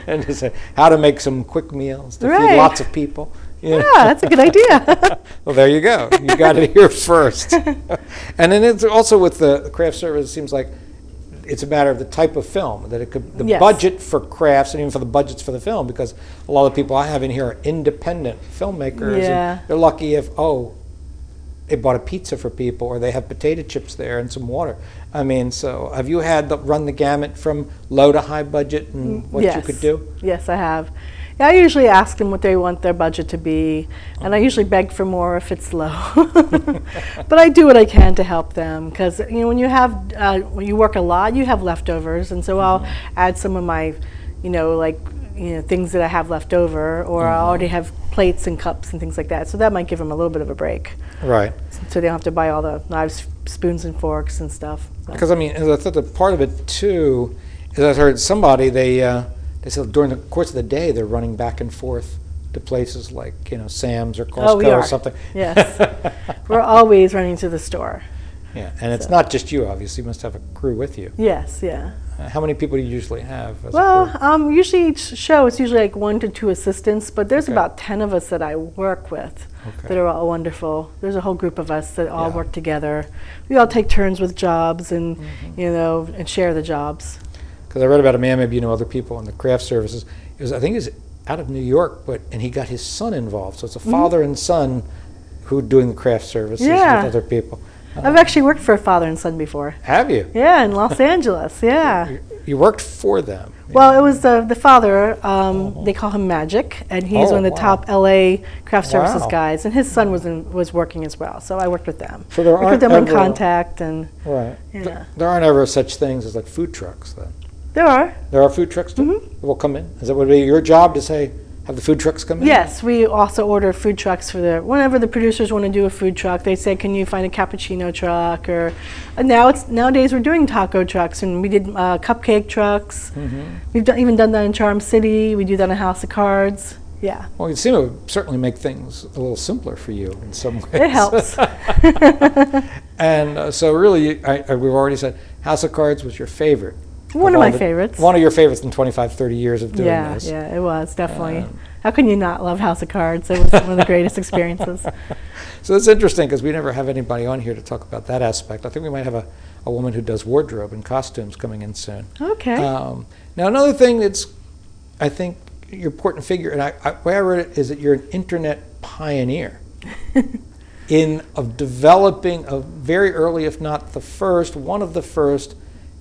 And just how to make some quick meals to feed lots of people. You know? Yeah, that's a good idea. Well, there you go. You got it here first. And then it's also with the craft service, it seems like it's a matter of the type of film, that it could, the budget for crafts and even for the budgets for the film, because a lot of the people I have in here are independent filmmakers. And they're lucky if, they bought a pizza for people, or they have potato chips there and some water. I mean, so have you had run the gamut from low to high budget and what you could do? Yes, I have. Yeah, I usually ask them what they want their budget to be, and I usually beg for more if it's low. But I do what I can to help them, because you know, when you have when you work a lot, you have leftovers, and so I'll add some of my, things that I have left over, or I already have plates and cups and things like that. So that might give them a little bit of a break. Right. So they don't have to buy all the knives, spoons, and forks and stuff. So. Because I mean, I thought that part of it too is I heard somebody they said during the course of the day they're running back and forth to places like Sam's or Costco or something. Yes, we're always running to the store. Yeah, and it's not just you. Obviously, you must have a crew with you. Yes, yeah. How many people do you usually have? As a crew? Usually each show it's usually like 1 to 2 assistants, but there's about 10 of us that I work with that are all wonderful. There's a whole group of us that all work together. We all take turns with jobs and and share the jobs. Because I read about a man, maybe you know other people in the craft services. I think he's out of New York, and he got his son involved. So it's a father and son who are doing the craft services with other people. I've actually worked for a father and son before. Have you? Yeah, in Los Angeles, You worked for them? Well, it was the father, they call him Magic, and he's one of the top LA craft services guys, and his son was working as well, so I worked with them. So there aren't them in contact, and there aren't ever such things as like food trucks then? There are. There are food trucks too? That will come in? Is that would be your job to say, have the food trucks come in? Yes, we also order food trucks for whenever the producers want to do a food truck, they say, can you find a cappuccino truck? Or nowadays we're doing taco trucks, and we did cupcake trucks. We've even done that in Charm City. We do that in House of Cards. Yeah. Well, it seems it would certainly make things a little simpler for you in some ways. It helps. And so really, we've already said House of Cards was your favorite. One of my favorites. One of your favorites in 25, 30 years of doing this. Yeah, it was, definitely. How can you not love House of Cards? It was one of the greatest experiences. So it's interesting because we never have anybody on here to talk about that aspect. I think we might have a woman who does wardrobe and costumes coming in soon. Okay. Now another thing that's, I think, your important figure, and the way I read it is that you're an internet pioneer of developing a very early, if not the first, one of the first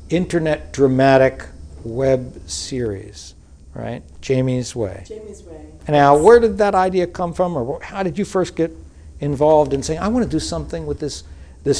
internet dramatic web series right? Jamie's Way. Jamie's Way. And now, where did that idea come from, or how did you first get involved in saying, I want to do something with this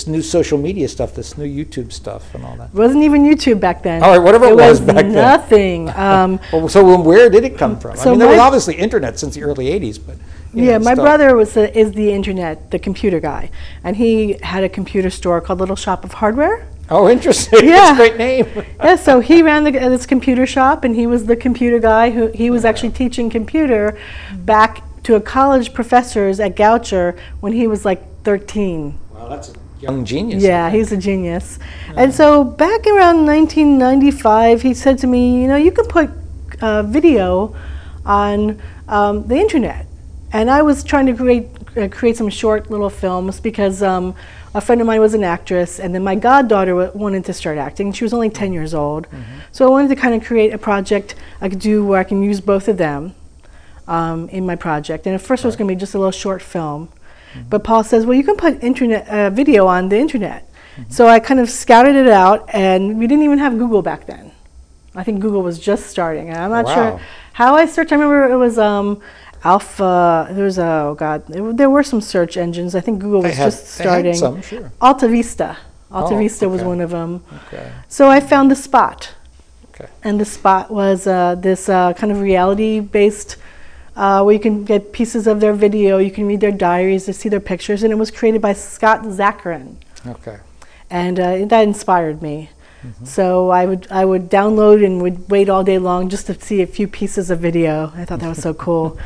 new social media stuff, this new YouTube stuff and all that? It wasn't even YouTube back then. All right, whatever it was back nothing. then. So where did it come from? I mean, there was obviously internet since the early 80s, but... Yeah, my brother is the internet, the computer guy. And he had a computer store called Little Shop of Hardware. Oh, interesting. Yeah. That's a great name. Yeah, so he ran this computer shop, and he was the computer guy. He was actually teaching computer back to a college professors at Goucher when he was like 13. Wow, that's a young genius. Yeah, he's a genius. And so back around 1995, he said to me, you know, you can put video on the internet. And I was trying to create some short little films because a friend of mine was an actress, and then my goddaughter wanted to start acting. She was only 10 years old. So I wanted to kind of create a project I could do where I can use both of them in my project. And at first it was going to be just a little short film. But Paul says, well, you can put internet video on the internet. So I kind of scouted it out, and we didn't even have Google back then. I think Google was just starting. And I'm not sure how I searched. I remember it was Alpha, there was, oh God, there were some search engines. I think Google was just starting. They had some, sure. Alta Vista. Alta Vista was one of them. So I found The Spot. And The Spot was this kind of reality-based, where you can get pieces of their video, you can read their diaries, to see their pictures, and it was created by Scott Zacharin. And that inspired me. So I would download and would wait all day long just to see a few pieces of video. I thought that was so cool.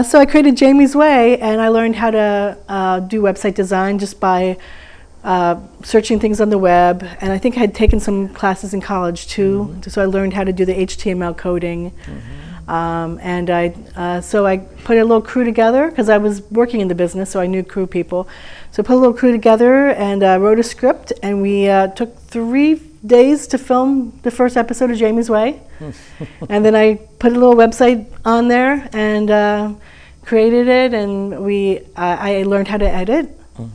So I created Jamie's Way, and I learned how to do website design just by searching things on the web. And I think I had taken some classes in college too, so I learned how to do the HTML coding. So I put a little crew together because I was working in the business, so I knew crew people. So I put a little crew together and wrote a script, and we took 3 days to film the first episode of Jamie's Way. And then I put a little website on there and created it, and I learned how to edit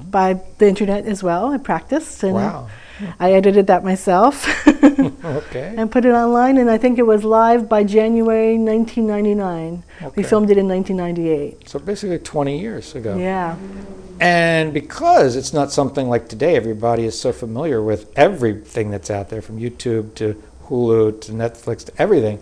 by the internet as well. I practiced, and I edited that myself. And put it online, and I think it was live by January 1999. We filmed it in 1998. So basically 20 years ago. Yeah. And because it's not something like today, everybody is so familiar with everything that's out there, from YouTube to Hulu to Netflix to everything,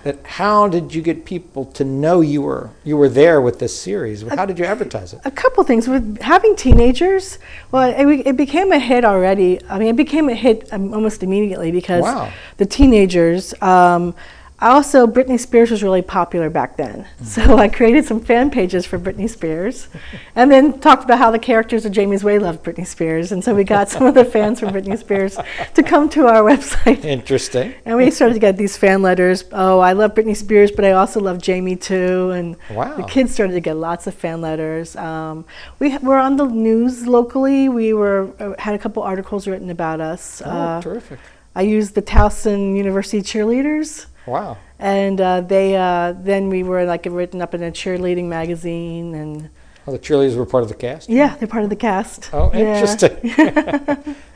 that how did you get people to know you were there with this series? How did you advertise it? A couple things. With having teenagers, well, it became a hit already. I mean, it became a hit almost immediately because the teenagers, also, Britney Spears was really popular back then. So I created some fan pages for Britney Spears and then talked about how the characters of Jamie's Way loved Britney Spears. And so we got some of the fans from Britney Spears to come to our website. Interesting. And we started to get these fan letters. Oh, I love Britney Spears, but I also love Jamie too. And the kids started to get lots of fan letters. We were on the news locally. We had a couple articles written about us. Terrific. I used the Towson University cheerleaders. Wow. And then we were written up in a cheerleading magazine. And the cheerleaders were part of the cast? Yeah, they're part of the cast. Oh, interesting.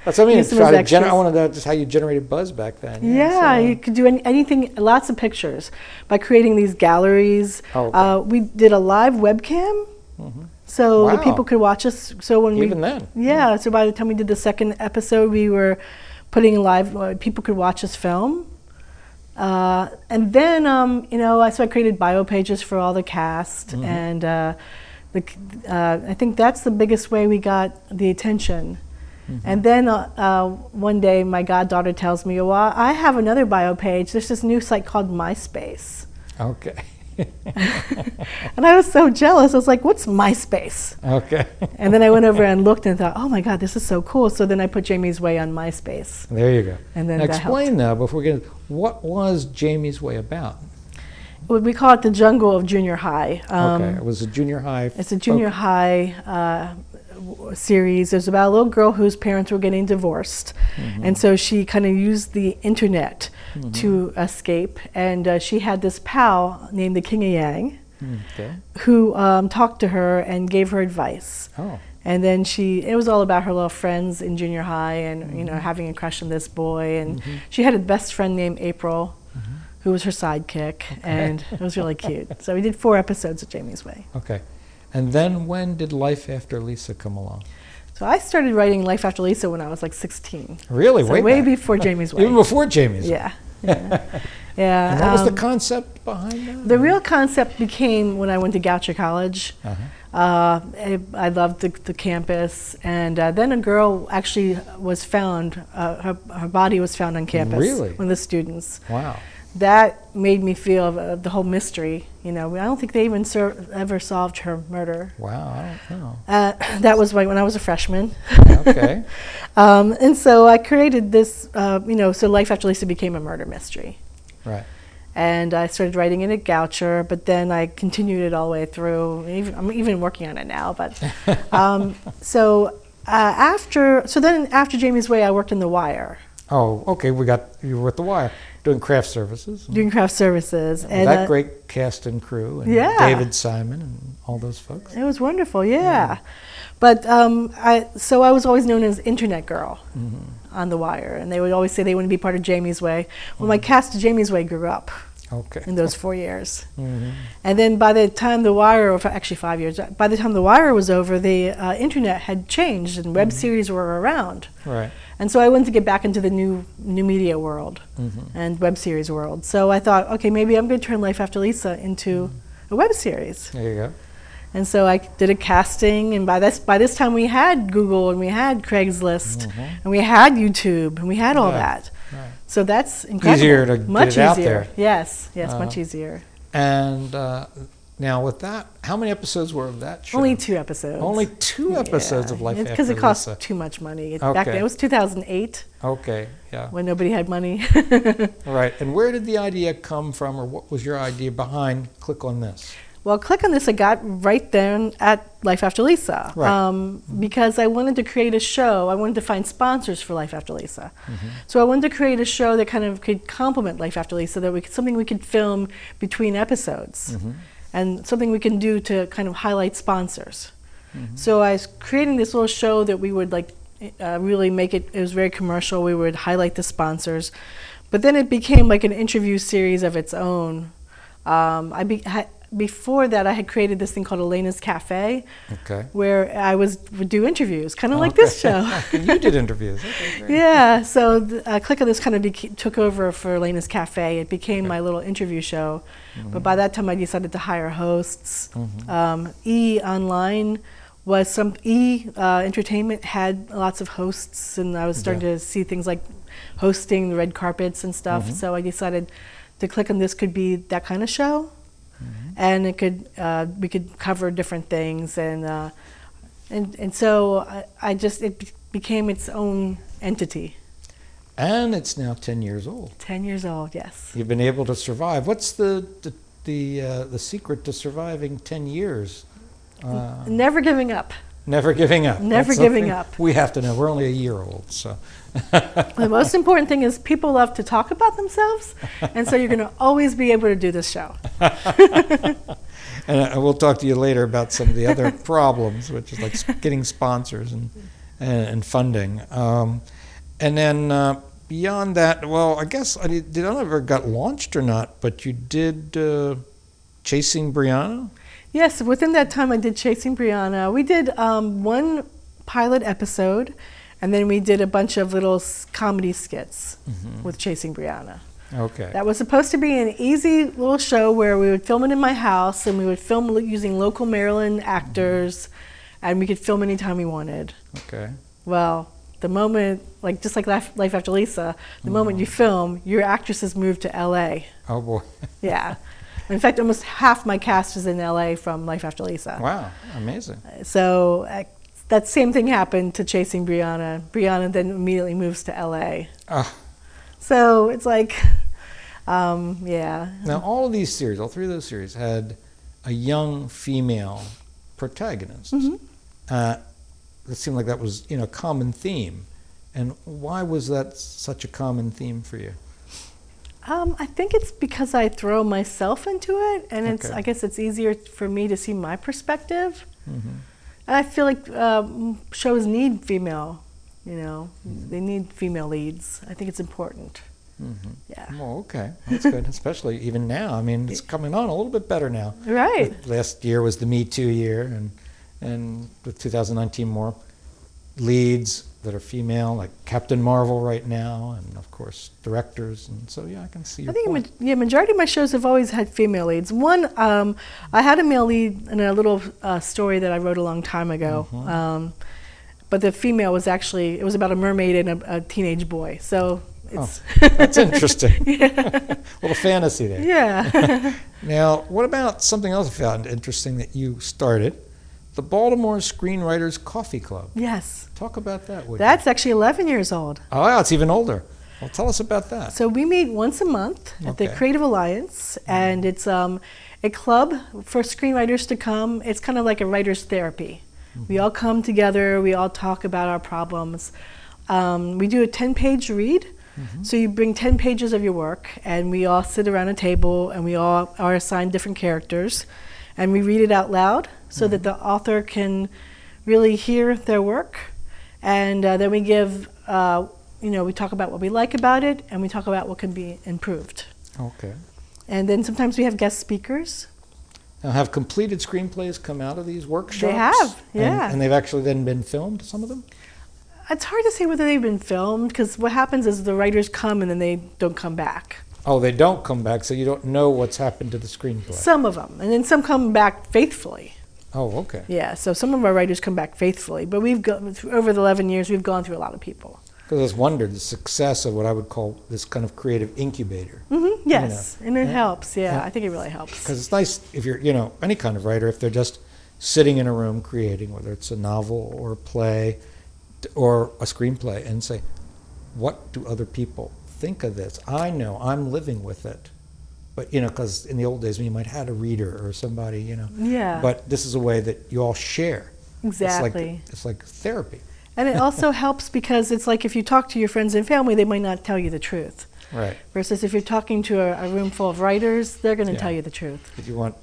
That's what I mean. I wanted to know just how you generated buzz back then. Yeah, you could do anything, lots of pictures by creating these galleries. We did a live webcam. So the people could watch us. So Even then? Yeah, so by the time we did the second episode, we were putting live, people could watch us film. And then, so I created bio pages for all the cast, and I think that's the biggest way we got the attention. And then one day my goddaughter tells me, well, I have another bio page. There's this new site called MySpace. Okay. And I was so jealous. I was like, what's MySpace? Okay. And then I went over and looked and thought, oh my God, this is so cool. So then I put Jamie's Way on MySpace. There you go. And then now explain now, before we get, what was Jamie's Way about? We call it the jungle of junior high. Okay, it was a junior high. It's a junior high series. It was about a little girl whose parents were getting divorced. And so she kind of used the internet to escape. And she had this pal named the King of Yang who talked to her and gave her advice. And then it was all about her little friends in junior high and, having a crush on this boy. And she had a best friend named April, who was her sidekick, and it was really cute. So we did 4 episodes of Jamie's Way. Okay. And then when did Life After Lisa come along? So I started writing Life After Lisa when I was like 16. Really? So way back. before Jamie's Way. Even before Jamie's Way? Yeah. Yeah. And what was the concept behind that? The real concept became when I went to Goucher College. I loved the campus, and then a girl actually was found, her body was found on campus. Really? One of the students. Wow. That made me feel the whole mystery. You know, I don't think they even ever solved her murder. Wow, I don't know. That was when I was a freshman. Okay. And so I created this, you know, so Life After Lisa became a murder mystery. Right. And I started writing it at Goucher, but then I continued it all the way through. I'm even working on it now. But then after Jamie's Way, I worked in The Wire. Oh, okay. You were at The Wire doing craft services. Doing craft services. And that great cast and crew, and David Simon and all those folks. It was wonderful, yeah. But so I was always known as Internet Girl on The Wire, and they would always say they wouldn't be part of Jamie's Way. Well, my cast of Jamie's Way grew up in those 4 years. And then by the time The Wire, or actually 5 years, by the time The Wire was over, the internet had changed and web series were around. Right. And so I wanted to get back into the new media world and web series world. So I thought, okay, maybe I'm going to turn Life After Lisa into a web series. There you go. And so I did a casting, and by this time we had Google, and we had Craigslist, and we had YouTube, and we had all that. Right. So that's incredible. Easier to much get it out easier. there. Yes, much easier. And now with that, how many episodes were of that show? Only 2 episodes. Only 2 episodes of Life After Lisa. Because it cost too much money. Back then, it was 2008. Okay, yeah. When nobody had money. Right, and where did the idea come from, or what was your idea behind Click on This? Well, Click on This I got right then at Life After Lisa. Right. Because I wanted to create a show. I wanted to find sponsors for Life After Lisa. So I wanted to create a show that kind of could complement Life After Lisa, that something we could film between episodes. And something we can do to kind of highlight sponsors. So I was creating this little show that we would like really make it was very commercial. We would highlight the sponsors. But then it became like an interview series of its own. Before that, I had created this thing called Elena's Cafe, where I would do interviews, kind of like this show. You did interviews. Okay, great. Yeah, so Click on This kind of took over for Elena's Cafe. It became my little interview show. But by that time, I decided to hire hosts. E! Online was Entertainment had lots of hosts, and I was starting to see things like hosting the red carpets and stuff. So I decided to Click on This could be that kind of show. And it could we could cover different things, and so it became its own entity. And it's now 10 years old. 10 years old, yes. You've been able to survive. What's the secret to surviving 10 years? Never giving up. Never giving up. Never giving up. We have to know. We're only a year old, so. The most important thing is people love to talk about themselves, and so you're going to always be able to do this show. And we'll talk to you later about some of the other problems, which is like getting sponsors and funding. And then beyond that, well, I guess I don't know if it got launched or not, but you did Chasing Brianna? Yes, within that time I did Chasing Brianna. We did 1 pilot episode, and then we did a bunch of little comedy skits with Chasing Brianna. Okay. That was supposed to be an easy little show where we would film it in my house, and we would film using local Maryland actors, and we could film anytime we wanted. Okay. Well, the moment, just like Life After Lisa, the moment you film, your actresses move to LA. Oh boy. Yeah. In fact, almost half my cast is in LA from Life After Lisa. Wow, amazing. So that same thing happened to Chasing Brianna. Brianna then immediately moves to LA. So it's like, yeah. Now all of these series, all 3 of those series, had a young female protagonist. It seemed like that was a common theme. And why was that such a common theme for you? I think it's because I throw myself into it, and I guess it's easier for me to see my perspective. And I feel like shows need female, they need female leads. I think it's important. Yeah. Well, okay, that's good. Especially even now. I mean, it's coming on a little bit better now. Right. Last year was the Me Too year, and with 2019 more leads that are female, like Captain Marvel right now, and of course directors, and so yeah, I can see your point. Majority of my shows have always had female leads. One, I had a male lead in a little story that I wrote a long time ago, but the female was actually, it was about a mermaid and a teenage boy, so it's... that's interesting. A little fantasy there. Yeah. Now, what about something else I found interesting that you started? The Baltimore Screenwriters Coffee Club. Yes. Talk about that, would you? That's actually 11 years old. Oh, yeah, it's even older. Well, tell us about that. So we meet once a month at the Creative Alliance, and it's a club for screenwriters to come. It's kind of like a writer's therapy. We all come together, we all talk about our problems. We do a 10-page read. So you bring 10 pages of your work, and we all sit around a table, and we all are assigned different characters, and we read it out loud so that the author can really hear their work. And then we give, we talk about what we like about it, and we talk about what can be improved. Okay. And then sometimes we have guest speakers. Now, have completed screenplays come out of these workshops? They have, yeah. And they've actually then been filmed, some of them? It's hard to say whether they've been filmed, because what happens is the writers come and then they don't come back. Oh, they don't come back, so you don't know what's happened to the screenplay. Some of them, and then some come back faithfully. Oh, okay. Yeah, so some of our writers come back faithfully, but we've got, over the 11 years, we've gone through a lot of people. Because I just wondered the success of what I would call this kind of creative incubator. Yes, and it helps, yeah, I think it really helps. Because it's nice if you're, any kind of writer, if they're just sitting in a room creating, whether it's a novel or a play or a screenplay, and say, what do other people think of this? I know, I'm living with it. But, because in the old days, when you might have had a reader or somebody, Yeah. But this is a way that you all share. Exactly. It's like therapy. And it also helps because it's like if you talk to your friends and family, they might not tell you the truth. Right. Versus if you're talking to a room full of writers, they're going to tell you the truth. If you want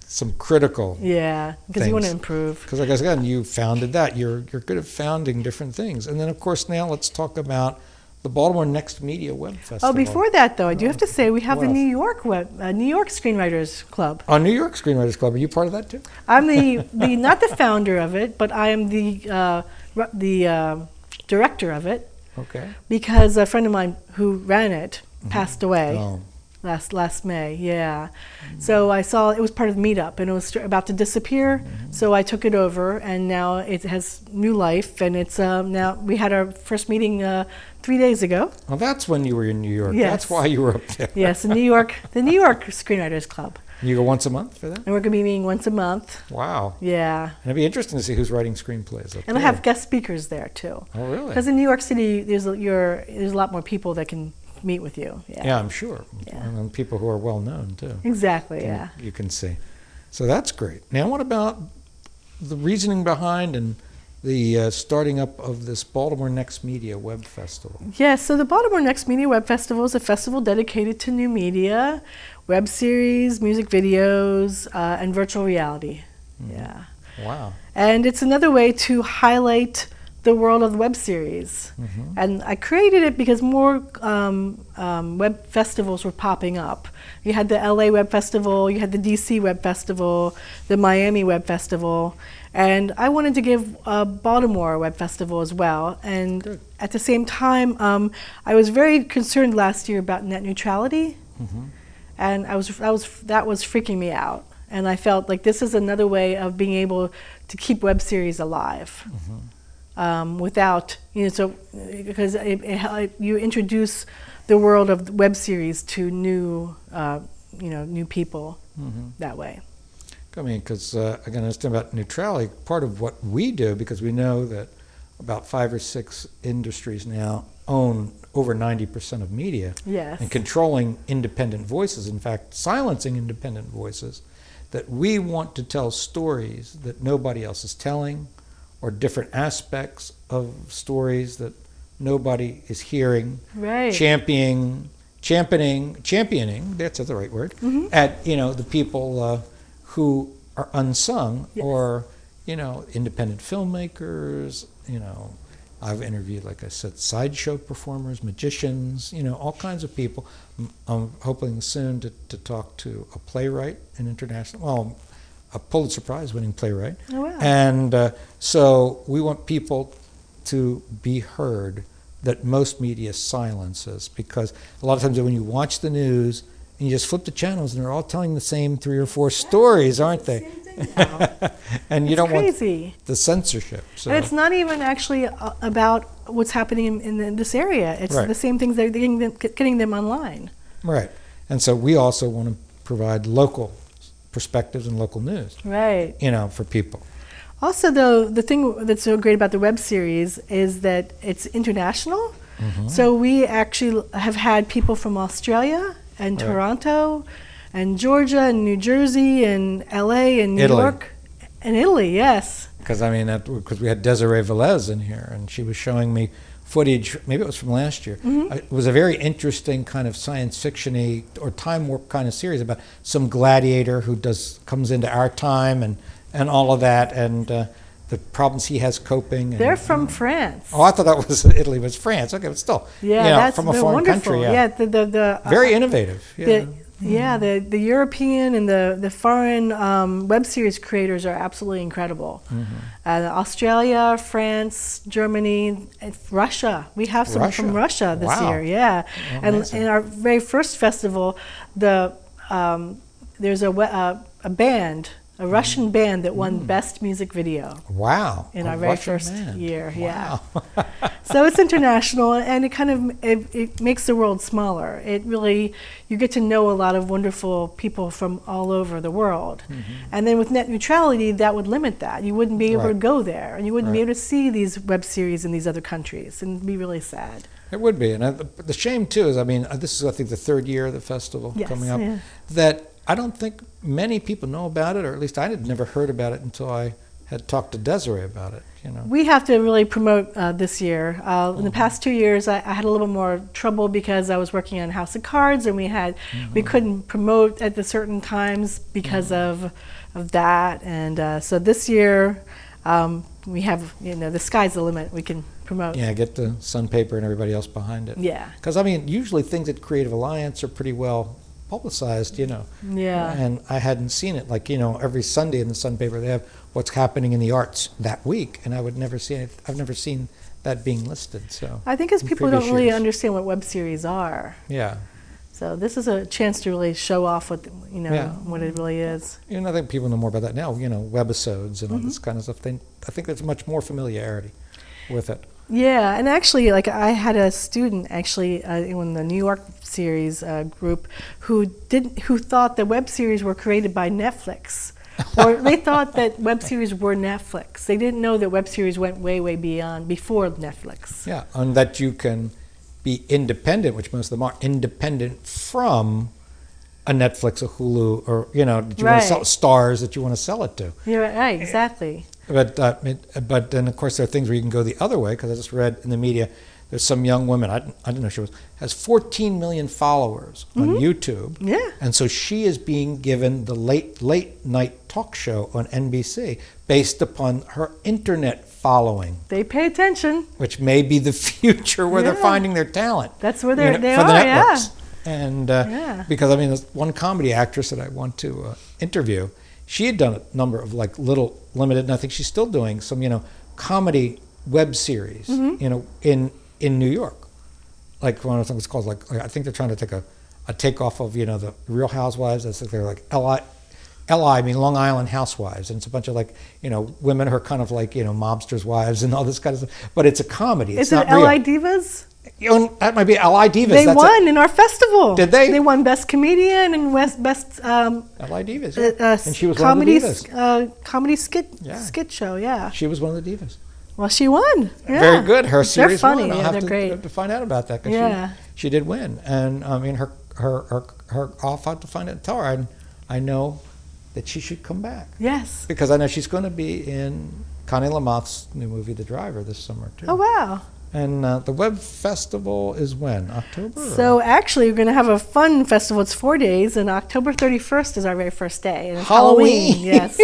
some critical because you want to improve. Because like I said, again, you founded that. You're good at founding different things. And then, of course, now let's talk about the Baltimore Next Media Web Festival. Oh, before that, though, I do have to say we have the New York Screenwriters Club. Oh, New York Screenwriters Club. Are you part of that, too? I'm the not the founder of it, but I am the director of it. Okay. Because a friend of mine who ran it passed away last May. Yeah. So I saw it was part of the meetup, and it was about to disappear. So I took it over, and now it has new life. And it's now we had our first meeting 3 days ago. Well, that's when you were in New York. Yes. That's why you were up there. Yes, in New York, the New York Screenwriters Club. You go once a month for that? And we're going to be meeting once a month. Wow. Yeah. And it'd be interesting to see who's writing screenplays up and I have guest speakers there, too. Oh, really? Because in New York City, there's a lot more people that can meet with you. Yeah, I'm sure. Yeah. And people who are well known, too. Exactly, yeah. You can see. So that's great. Now, what about the reasoning behind and the starting up of this Baltimore Next Media Web Festival? Yes, so the Baltimore Next Media Web Festival is a festival dedicated to new media, web series, music videos, and virtual reality. Yeah. Wow. And it's another way to highlight the world of web series. And I created it because more web festivals were popping up. You had the LA Web Festival, you had the DC Web Festival, the Miami Web Festival, and I wanted to give Baltimore Web Festival as well. And at the same time, I was very concerned last year about net neutrality, and that was freaking me out. And I felt like this is another way of being able to keep web series alive. Without, because you introduce the world of web series to new people that way. I mean, because again, I understand about neutrality. Part of what we do, because we know that about 5 or 6 industries now own over 90% of media, and controlling independent voices. In fact, silencing independent voices. That we want to tell stories that nobody else is telling, or different aspects of stories that nobody is hearing, championing, that's the right word, at the people who are unsung, or independent filmmakers, I've interviewed, like I said, sideshow performers, magicians, you know, all kinds of people. I'm hoping soon to talk to a playwright, an international, well, a Pulitzer Prize winning playwright. Oh, wow. And so we want people to be heard that most media silences, because a lot of times when you watch the news and you just flip the channels and they're all telling the same 3 or 4 stories, aren't they? And you don't want the censorship. So. And it's not even actually about what's happening in this area. It's the same things they're getting them online. Right. And so we also want to provide local perspectives and local news. Right. You know, for people. Also, though, the thing that's so great about the web series is that it's international. Mm-hmm. So we actually have had people from Australia and Toronto and Georgia and New Jersey and LA and New York and Italy, yes. Because I mean, because we had Desiree Velez in here, and she was showing me footage. Maybe it was from last year. Mm-hmm. It was a very interesting kind of science fiction-y or time warp kind of series about some gladiator who comes into our time and all of that, and the problems he has coping. They're from France. Oh, I thought that was Italy. Was France? Okay, but still, yeah, you know, that's from a foreign wonderful. country. Yeah, very innovative. Yeah. The European and the foreign web series creators are absolutely incredible. Mm-hmm. Australia, France, Germany, Russia. We have some from Russia this year. Yeah, and in our very first festival, there's a band. A Russian band that won Best Music Video. Wow! In our very first year, yeah. So it's international, and it kind of it makes the world smaller. It really, you get to know a lot of wonderful people from all over the world. Mm-hmm. And then with net neutrality, that would limit that. You wouldn't be able to go there, and you wouldn't be able to see these web series in these other countries, and it'd be really sad. It would be, and the shame too is, I mean, this is I think the 3rd year of the festival coming up. Yeah. That I don't think many people know about it, or at least I had never heard about it until I had talked to Desiree about it. You know, we have to really promote this year. In the past 2 years, I had a little bit more trouble because I was working on House of Cards, and we couldn't promote at the certain times because of that. And so this year, we have, you know, the sky's the limit. We can promote. Yeah, get the Sun Paper and everybody else behind it. Yeah. Because I mean, usually things at Creative Alliance are pretty well publicized, you know. Yeah. And I hadn't seen it. Like, you know, every Sunday in the Sun Paper they have what's happening in the arts that week, and I would never see it. I've never seen that being listed. So I think it's people don't really understand what web series are. Yeah. So this is a chance to really show off what what it really is. You know, I think people know more about that now. You know, webisodes and all this kind of stuff. I think there's much more familiarity with it. Yeah, and actually, like I had a student actually in the New York series group who thought that web series were created by Netflix, or they thought that web series were Netflix. They didn't know that web series went way, way before Netflix. Yeah, and that you can be independent, which most of them are, independent from a Netflix, a Hulu, or, you know, that you want to sell Stars that you want to sell it to. Yeah, right, exactly. But then, of course, there are things where you can go the other way, because I just read in the media, there's some young woman, I didn't know she has 14 million followers on YouTube. Yeah. And so she is being given the late night talk show on NBC based upon her internet following. They pay attention. Which may be the future where they're finding their talent. That's where they are, the networks. And because, I mean, there's one comedy actress that I want to interview. She had done a number of like little limited, and I think she's still doing some, you know, comedy web series, you know, in New York. Like one of the things called like I think they're trying to take a takeoff of, you know, the Real Housewives. That's they're like I mean Long Island Housewives, and it's a bunch of like, you know, women who are kind of like, you know, mobsters' wives and all this kind of stuff. But it's a comedy. It's not real. LI Divas? That might be LI Divas. They won in our festival. Did they? They won Best Comedian and best LI Divas. Yeah. And she was comedy, one of the divas. Comedy skit show. Yeah. She was one of the divas. Well, she won. Yeah. Very good. Her series they're funny. won. Yeah, they're great. Have to find out about that, because she did win. And I mean, I'll have to find out and tell her. And I know that she should come back. Yes. Because I know she's going to be in Connie Lamott's new movie, The Driver, this summer too. Oh wow. And the Web Festival is when? October? So actually, we're going to have a fun festival. It's 4 days, and October 31st is our very first day. And it's Halloween. Yes.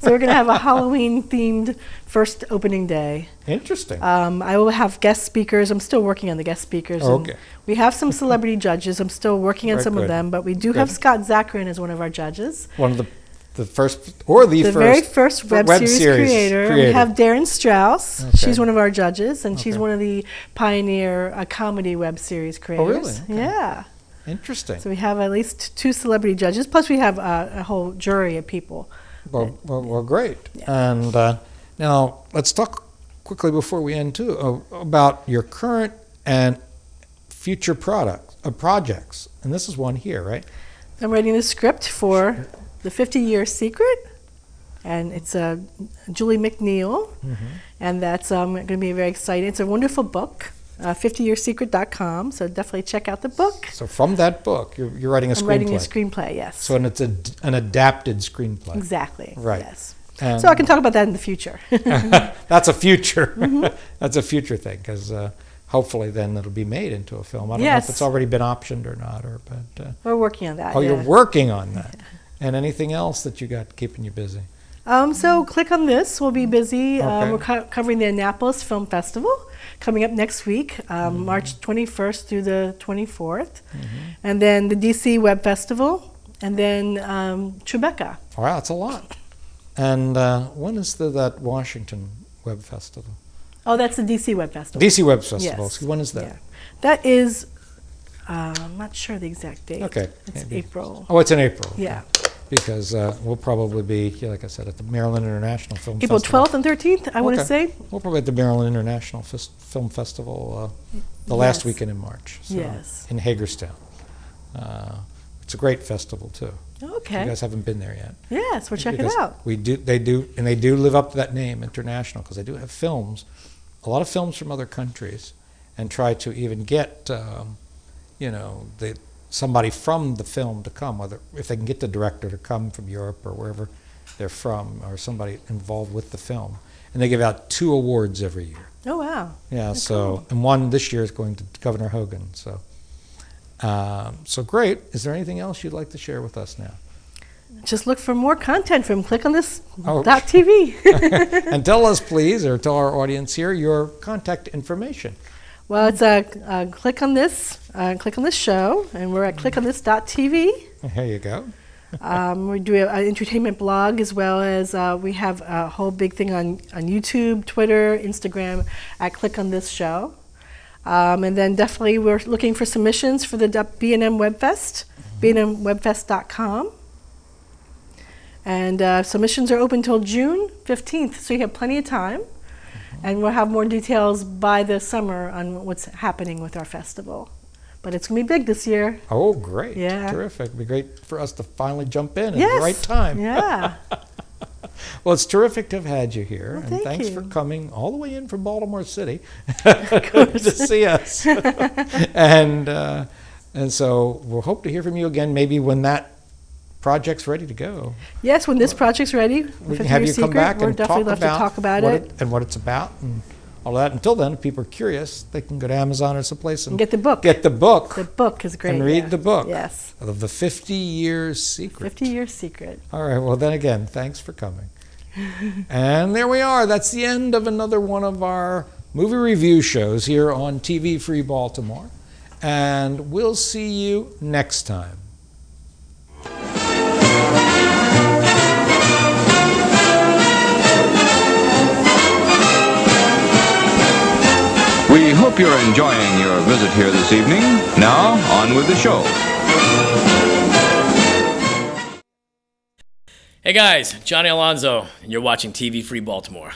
So we're going to have a Halloween-themed first opening day. Interesting. I will have guest speakers. I'm still working on the guest speakers. Okay. We have some celebrity judges. I'm still working on some of them, but we do have Scott Zacharian as one of our judges. One of the first, or the very first web series creator. We have Darren Strauss. Okay. She's one of our judges, and she's one of the pioneer comedy web series creators. Oh, really? Okay. Yeah. Interesting. So we have at least 2 celebrity judges, plus we have a whole jury of people. Well, great. Yeah. And now let's talk quickly before we end too about your current and future projects. And this is one here, right? I'm writing the script for The 50-Year Secret, and it's Julie McNeil, and that's going to be very exciting. It's a wonderful book, 50yearsecret.com, so definitely check out the book. So from that book, you're writing a screenplay. I'm writing a screenplay, yes. So and it's an adapted screenplay. Exactly, right. Yes. So I can talk about that in the future. That's a future. That's a future thing, because hopefully then it'll be made into a film. I don't know if it's already been optioned or not, but we're working on that. Oh, you're working on that. And anything else that you got keeping you busy? So Click on This. We'll be busy. We're covering the Annapolis Film Festival coming up next week, March 21st through the 24th. And then the DC Web Festival, and then Tribeca. Wow, that's a lot. And when is that Washington Web Festival? Oh, that's the DC Web Festival. DC Web Festival. Yes. So when is that? Yeah. That is, I'm not sure the exact date. Okay. It's April. Oh, it's in April. Yeah. Because we'll probably be, like I said, at the Maryland International Film April Festival. 12th and 13th, I want to say. We'll probably at the Maryland International Film Festival the last weekend in March. So in Hagerstown. It's a great festival, too. Okay. You guys haven't been there yet. Yes, we'll check it out. They do live up to that name, international, because they do have films, a lot of films from other countries, and try to even get, somebody from the film to come, if they can get the director to come from Europe or wherever they're from, or somebody involved with the film. And they give out 2 awards every year. Oh, wow. Yeah, That's so, cool. and one this year is going to Governor Hogan, so. So great. Is there anything else you'd like to share with us now? Just look for more content from clickonthis.tv. And tell us, please, or tell our audience here, your contact information. Well, it's click on this show, and we're at clickonthis.tv. There you go. We do an entertainment blog, as well as we have a whole big thing on YouTube, Twitter, Instagram at Click on This Show. And then definitely we're looking for submissions for the B&M Webfest, bnmwebfest.com. And submissions are open until June 15th, so you have plenty of time. And we'll have more details by the summer on what's happening with our festival. But it's going to be big this year. Oh, great. Yeah. Terrific. It'll be great for us to finally jump in at the right time. Yeah. Well, it's terrific to have had you here. Well, and thanks you. for coming all the way in from Baltimore City to see us. And so we'll hope to hear from you again, maybe when that project's ready to go. Yes, when this project's ready, we can have you come back and talk about it and what it's about and all that. Until then, if people are curious, they can go to Amazon or someplace and get the book. Get the book. The book is great. And read the book. Yes. Of the 50-Year Secret. 50-Year Secret. All right. Well, then again, thanks for coming. And there we are. That's the end of another one of our movie review shows here on TV Free Baltimore. And we'll see you next time. We hope you're enjoying your visit here this evening. Now, on with the show. Hey guys, Johnny Alonzo, and you're watching TV Free Baltimore.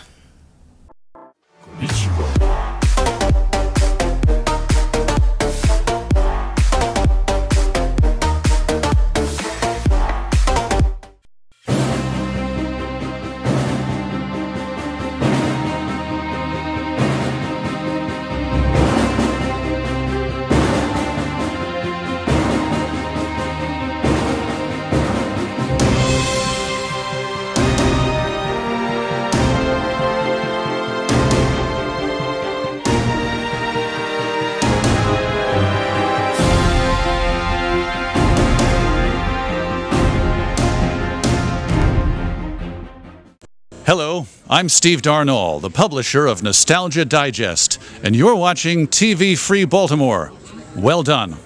Hello, I'm Steve Darnall, the publisher of Nostalgia Digest, and you're watching TV Free Baltimore. Well done.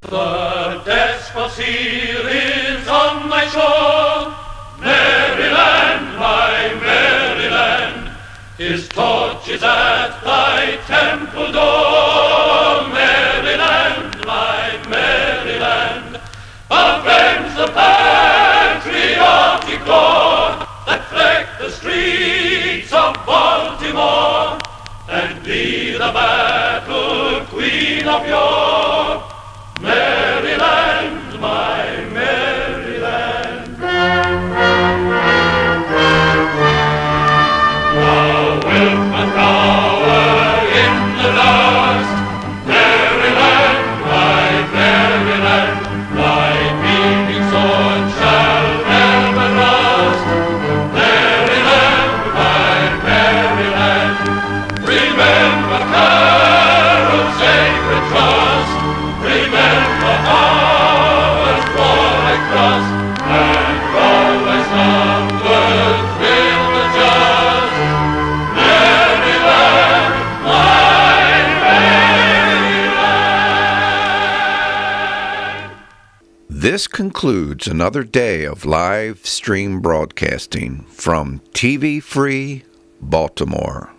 The Despacito is on my shore, Maryland, my Maryland. His torch is at thy temple door, Maryland, my Maryland. Avenge the patriotic roar that fleck the streets of Baltimore, and be the battle queen of yore, Maryland, my Maryland. Thou wilt not cower in the dust, Maryland, my Maryland. Thy beaming sword shall never rust, Maryland, my Maryland. Remember Carroll's sacred trust, remember Howard's warlike thrust, and always onward with the just, Maryland, my Maryland. This concludes another day of live stream broadcasting from TV Free Baltimore.